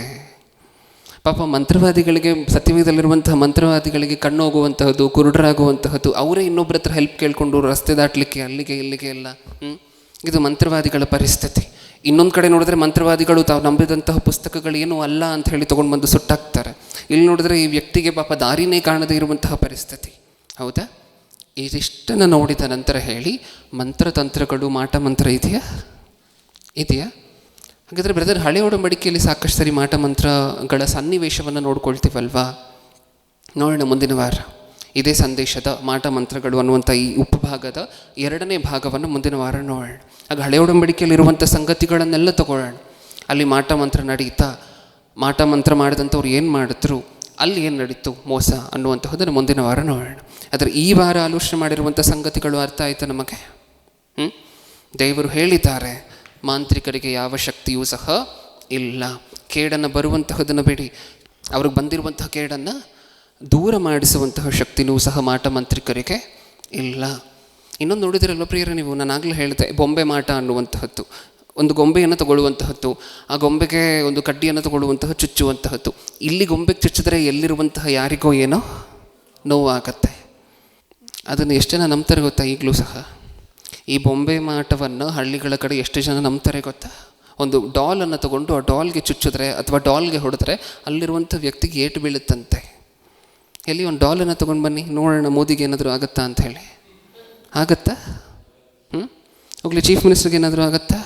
ಪಾಪ ಮಂತ್ರವಾದಿಗಳಿಗೆ, ಸತ್ಯವೇದಲ್ಲಿರುವಂತಹ ಮಂತ್ರವಾದಿಗಳಿಗೆ ಕಣ್ಣು ಹೋಗುವಂತಹದ್ದು, ಕುರುಡರಾಗುವಂತಹದ್ದು, ಅವರೇ ಇನ್ನೊಬ್ಬರ ಹತ್ರ ಹೆಲ್ಪ್ ಕೇಳಿಕೊಂಡು ರಸ್ತೆ ದಾಟಲಿಕ್ಕೆ ಅಲ್ಲಿಗೆ ಇಲ್ಲಿಗೆ ಎಲ್ಲ. ಇದು ಮಂತ್ರವಾದಿಗಳ ಪರಿಸ್ಥಿತಿ. ಇನ್ನೊಂದು ಕಡೆ ನೋಡಿದ್ರೆ ಮಂತ್ರವಾದಿಗಳು ತಾವು ನಂಬಿದಂತಹ ಪುಸ್ತಕಗಳೇನೂ ಅಲ್ಲ ಅಂತ ಹೇಳಿ ತೊಗೊಂಡು ಬಂದು ಸುಟ್ಟಾಕ್ತಾರೆ. ಇಲ್ಲಿ ನೋಡಿದ್ರೆ ಈ ವ್ಯಕ್ತಿಗೆ ಪಾಪ ದಾರಿನೇ ಕಾಣದೇ ಇರುವಂತಹ ಪರಿಸ್ಥಿತಿ. ಹೌದಾ? ಇದಿಷ್ಟನ್ನು ನೋಡಿದ ನಂತರ ಹೇಳಿ, ಮಂತ್ರತಂತ್ರಗಳು, ಮಾಟ ಮಂತ್ರ ಇದೆಯಾ? ಹಾಗಾದರೆ ಬ್ರದರ್, ಹಳೆ ಒಡಂಬಡಿಕೆಯಲ್ಲಿ ಸಾಕಷ್ಟು ಸರಿ ಮಾಟ ಮಂತ್ರಗಳ ಸನ್ನಿವೇಶವನ್ನು ನೋಡ್ಕೊಳ್ತೀವಲ್ವಾ? ನೋಡೋಣ ಮುಂದಿನ ವಾರ. ಇದೇ ಸಂದೇಶದ ಮಾಟ ಮಂತ್ರಗಳು ಅನ್ನುವಂಥ ಈ ಉಪಭಾಗದ 2ನೇ ಭಾಗವನ್ನು ಮುಂದಿನ ವಾರ ನೋಡೋಣ. ಆಗ ಹಳೆ ಒಡಂಬಡಿಕೆಯಲ್ಲಿರುವಂಥ ಸಂಗತಿಗಳನ್ನೆಲ್ಲ ತಗೊಳ್ಳೋಣ. ಅಲ್ಲಿ ಮಾಟ ಮಂತ್ರ ನಡೀತಾ, ಮಾಟ ಮಂತ್ರ ಮಾಡಿದಂಥವ್ರು ಏನು ಮಾಡಿದ್ರು, ಅಲ್ಲಿ ಏನು ನಡೀತು ಮೋಸ ಅನ್ನುವಂತಹದ್ದನ್ನು ಮುಂದಿನ ವಾರ ನೋಡೋಣ. ಆದರೆ ಈ ವಾರ ಆಲೋಚನೆ ಮಾಡಿರುವಂಥ ಸಂಗತಿಗಳು ಅರ್ಥ ಆಯಿತು ನಮಗೆ? ದೇವರು ಹೇಳಿದ್ದಾರೆ, ಮಾಂತ್ರಿಕರಿಗೆ ಯಾವ ಶಕ್ತಿಯೂ ಸಹ ಇಲ್ಲ. ಕೇಡನ್ನು ಬರುವಂತಹದನ್ನು ಬಿಡಿ, ಅವ್ರಿಗೆ ಬಂದಿರುವಂತಹ ಕೇಡನ್ನು ದೂರ ಮಾಡಿಸುವಂತಹ ಶಕ್ತಿನೂ ಸಹ ಮಾಟ ಮಂತ್ರಿಕರಿಗೆ ಇಲ್ಲ. ಇನ್ನೊಂದು ನೋಡಿದಿರಲ್ವ ಪ್ರಿಯರೇ ನೀವು, ನಾನು ಆಗಲೇ ಹೇಳಿದೆ, ಬೊಂಬೆ ಮಾಟ ಅನ್ನುವಂತಹದ್ದು. ಒಂದು ಗೊಂಬೆಯನ್ನು ತಗೊಳ್ಳುವಂತಹದ್ದು, ಆ ಗೊಂಬೆಗೆ ಒಂದು ಕಡ್ಡಿಯನ್ನು ತಗೊಳ್ಳುವಂತಹ ಚುಚ್ಚುವಂತಹದ್ದು. ಇಲ್ಲಿ ಗೊಂಬೆಗೆ ಚುಚ್ಚಿದ್ರೆ ಎಲ್ಲಿರುವಂತಹ ಯಾರಿಗೋ ಏನೋ ನೋವಾಗತ್ತೆ. ಅದನ್ನು ಎಷ್ಟು ಜನ ನಂಬ್ತಾರೆ ಗೊತ್ತಾ? ಈಗಲೂ ಸಹ ಈ ಬೊಂಬೆ ಮಾಟವನ್ನು ಹಳ್ಳಿಗಳ ಕಡೆ ಎಷ್ಟು ಜನ ನಂಬ್ತಾರೆ ಗೊತ್ತಾ? ಒಂದು ಡಾಲನ್ನು ತಗೊಂಡು ಆ ಡಾಲ್ಗೆ ಚುಚ್ಚಿದ್ರೆ ಅಥವಾ ಡಾಲ್ಗೆ ಹೊಡೆದ್ರೆ ಅಲ್ಲಿರುವಂಥ ವ್ಯಕ್ತಿಗೆ ಏಟು ಬೀಳುತ್ತಂತೆ. ಎಲ್ಲಿ ಒಂದು ಡಾಲನ್ನು ತೊಗೊಂಡು ಬನ್ನಿ ನೋಡೋಣ, ಮೋದಿಗೆ ಏನಾದರೂ ಆಗುತ್ತಾ ಅಂತ ಹೇಳಿ. ಆಗುತ್ತಾ? ಹೋಗ್ಲಿ, ಚೀಫ್ ಮಿನಿಸ್ಟರ್ಗೆ ಏನಾದರೂ ಆಗುತ್ತಾ?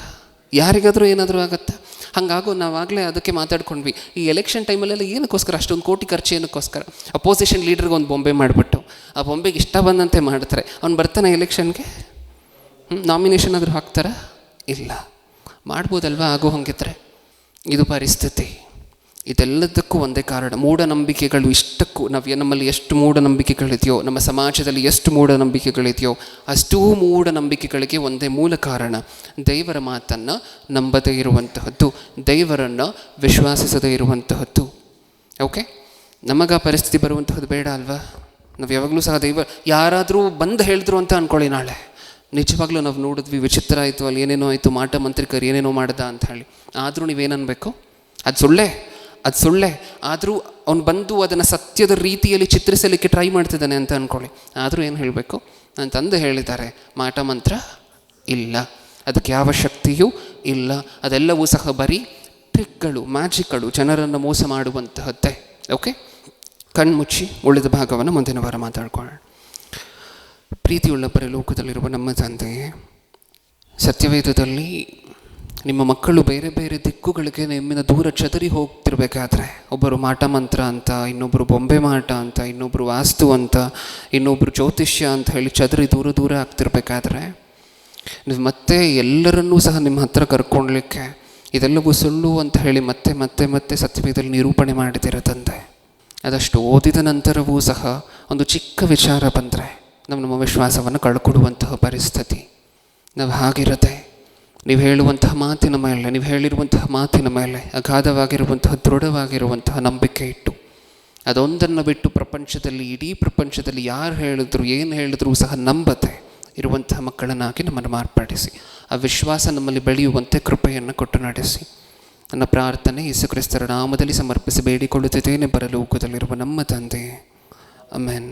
ಯಾರಿಗಾದರೂ ಏನಾದರೂ ಆಗುತ್ತಾ? ಹಾಗಾಗೋ ನಾವಾಗಲೇ ಅದಕ್ಕೆ ಮಾತಾಡ್ಕೊಂಡ್ವಿ, ಈ ಎಲೆಕ್ಷನ್ ಟೈಮಲ್ಲೆಲ್ಲ ಏನಕ್ಕೋಸ್ಕರ ಅಷ್ಟೊಂದು ಕೋಟಿ ಖರ್ಚು ಏನಕ್ಕೋಸ್ಕರ? ಅಪೋಸಿಷನ್ ಲೀಡ್ರಿಗೆ ಒಂದು ಬೊಂಬೆ ಮಾಡಿಬಿಟ್ಟು ಆ ಬೊಂಬೆಗೆ ಇಷ್ಟ ಬಂದಂತೆ ಮಾಡ್ತಾರೆ. ಅವ್ನು ಬರ್ತಾನೆ ಎಲೆಕ್ಷನ್ಗೆ? ನಾಮಿನೇಷನ್ ಆದರೂ ಹಾಕ್ತಾರಾ? ಇಲ್ಲ. ಮಾಡ್ಬೋದಲ್ವಾ ಆಗೋ ಹಂಗಿದ್ರೆ? ಇದು ಪರಿಸ್ಥಿತಿ. ಇದೆಲ್ಲದಕ್ಕೂ ಒಂದೇ ಕಾರಣ, ಮೂಢನಂಬಿಕೆಗಳು. ಇಷ್ಟಕ್ಕೂ ನಮ್ಮಲ್ಲಿ ಎಷ್ಟು ಮೂಢನಂಬಿಕೆಗಳಿದೆಯೋ, ನಮ್ಮ ಸಮಾಜದಲ್ಲಿ ಎಷ್ಟು ಮೂಢನಂಬಿಕೆಗಳಿದೆಯೋ ಅಷ್ಟೂ ಮೂಢನಂಬಿಕೆಗಳಿಗೆ ಒಂದೇ ಮೂಲ ಕಾರಣ, ದೇವರ ಮಾತನ್ನು ನಂಬದೇ ಇರುವಂತಹದ್ದು, ದೇವರನ್ನು ವಿಶ್ವಾಸಿಸದೇ ಇರುವಂತಹದ್ದು. ಓಕೆ, ನಮಗೆ ಆ ಪರಿಸ್ಥಿತಿ ಬರುವಂತಹದ್ದು ಬೇಡ ಅಲ್ವಾ? ನಾವು ಯಾವಾಗಲೂ ಸಹ ಯಾರಾದರೂ ಬಂದು ಹೇಳಿದ್ರು ಅಂತ ಅಂದ್ಕೊಳ್ಳಿ, ನಾಳೆ ನಿಜವಾಗ್ಲೂ ನಾವು ನೋಡಿದ್ವಿ, ವಿಚಿತ್ರ ಆಯಿತು, ಅಲ್ಲಿ ಏನೇನೋ ಆಯಿತು, ಮಾಟ ಮಂತ್ರಿಕರು ಏನೇನೋ ಮಾಡ್ದ ಅಂತ ಹೇಳಿ. ಆದರೂ ನೀವೇನನ್ಬೇಕು? ಅದು ಸುಳ್ಳೆ. ಆದರೂ ಅವ್ನು ಬಂದು ಅದನ್ನು ಸತ್ಯದ ರೀತಿಯಲ್ಲಿ ಚಿತ್ರಿಸಲಿಕ್ಕೆ ಟ್ರೈ ಮಾಡ್ತಿದ್ದಾನೆ ಅಂತ ಅಂದ್ಕೊಳ್ಳಿ. ಆದರೂ ಏನು ಹೇಳಬೇಕು? ನನ್ನ ತಂದೆ ಹೇಳಿದ್ದಾರೆ, ಮಾಟ ಮಂತ್ರ ಇಲ್ಲ, ಅದಕ್ಕೆ ಯಾವ ಶಕ್ತಿಯೂ ಇಲ್ಲ, ಅದೆಲ್ಲವೂ ಸಹ ಬರೀ ಟ್ರಿಕ್ಗಳು, ಮ್ಯಾಜಿಕ್ಗಳು, ಜನರನ್ನು ಮೋಸ ಮಾಡುವಂತಹದ್ದೇ. ಓಕೆ, ಕಣ್ಮುಚ್ಚಿ ಉಳಿದ ಭಾಗವನ್ನು ಮುಂದಿನ ವಾರ ಮಾತಾಡ್ಕೊಳ್ಳೋಣ. ಪ್ರೀತಿಯುಳ್ಳ ಪರಲೋಕದಲ್ಲಿರುವ ನಮ್ಮ ತಂದೆಯೇ, ಸತ್ಯವೇದದಲ್ಲಿ ನಿಮ್ಮ ಮಕ್ಕಳು ಬೇರೆ ಬೇರೆ ದಿಕ್ಕುಗಳಿಗೆ ನಿಮ್ಮಿಂದ ದೂರ ಚದರಿ ಹೋಗ್ತಿರ್ಬೇಕಾದ್ರೆ, ಒಬ್ಬರು ಮಾಟ ಮಂತ್ರ ಅಂತ, ಇನ್ನೊಬ್ಬರು ಬೊಂಬೆ ಮಾಟ ಅಂತ, ಇನ್ನೊಬ್ಬರು ವಾಸ್ತು ಅಂತ, ಇನ್ನೊಬ್ಬರು ಜ್ಯೋತಿಷ್ಯ ಅಂತ ಹೇಳಿ ಚದರಿ ದೂರ ಆಗ್ತಿರ್ಬೇಕಾದ್ರೆ, ನೀವು ಮತ್ತೆ ಎಲ್ಲರನ್ನೂ ಸಹ ನಿಮ್ಮ ಹತ್ರ ಕರ್ಕೊಳ್ಲಿಕ್ಕೆ ಇದೆಲ್ಲವೂ ಸುಳ್ಳು ಅಂತ ಹೇಳಿ ಮತ್ತೆ ಮತ್ತೆ ಮತ್ತೆ ಸತ್ಯವೇದದಲ್ಲಿ ನಿರೂಪಣೆ ಮಾಡಿದಿರ ತಂದೆ. ಅದಷ್ಟು ಓದಿದ ನಂತರವೂ ಸಹ ಒಂದು ಚಿಕ್ಕ ವಿಚಾರ ಬಂದರೆ ನಮ್ಮ ವಿಶ್ವಾಸವನ್ನು ಕಳ್ಕೊಡುವಂತಹ ಪರಿಸ್ಥಿತಿ. ನಾವು ಹಾಗಿರದೆ ನೀವು ಹೇಳುವಂತಹ ಮಾತಿನ ಮೇಲೆ, ನೀವು ಹೇಳಿರುವಂತಹ ಮಾತಿನ ಮೇಲೆ ಅಗಾಧವಾಗಿರುವಂತಹ ದೃಢವಾಗಿರುವಂತಹ ನಂಬಿಕೆ ಇಟ್ಟು, ಅದೊಂದನ್ನು ಬಿಟ್ಟು ಪ್ರಪಂಚದಲ್ಲಿ, ಇಡೀ ಪ್ರಪಂಚದಲ್ಲಿ ಯಾರು ಹೇಳಿದ್ರು ಏನು ಹೇಳಿದ್ರೂ ಸಹ ನಂಬದೆ ಇರುವಂತಹ ಮಕ್ಕಳನ್ನಾಗಿ ನಮ್ಮನ್ನು ಮಾರ್ಪಡಿಸಿ, ಆ ವಿಶ್ವಾಸ ನಮ್ಮಲ್ಲಿ ಬೆಳೆಯುವಂತೆ ಕೃಪೆಯನ್ನು ಕೊಟ್ಟು ನಡೆಸಿ. ನನ್ನ ಪ್ರಾರ್ಥನೆ ಯೇಸು ಕ್ರಿಸ್ತರ ನಾಮದಲ್ಲಿ ಸಮರ್ಪಿಸಿ ಬೇಡಿಕೊಳ್ಳುತ್ತಿದ್ದೇನೆ, ಪರಲೋಕದಲ್ಲಿರುವ ನಮ್ಮ ತಂದೆ. ಆಮೆನ್.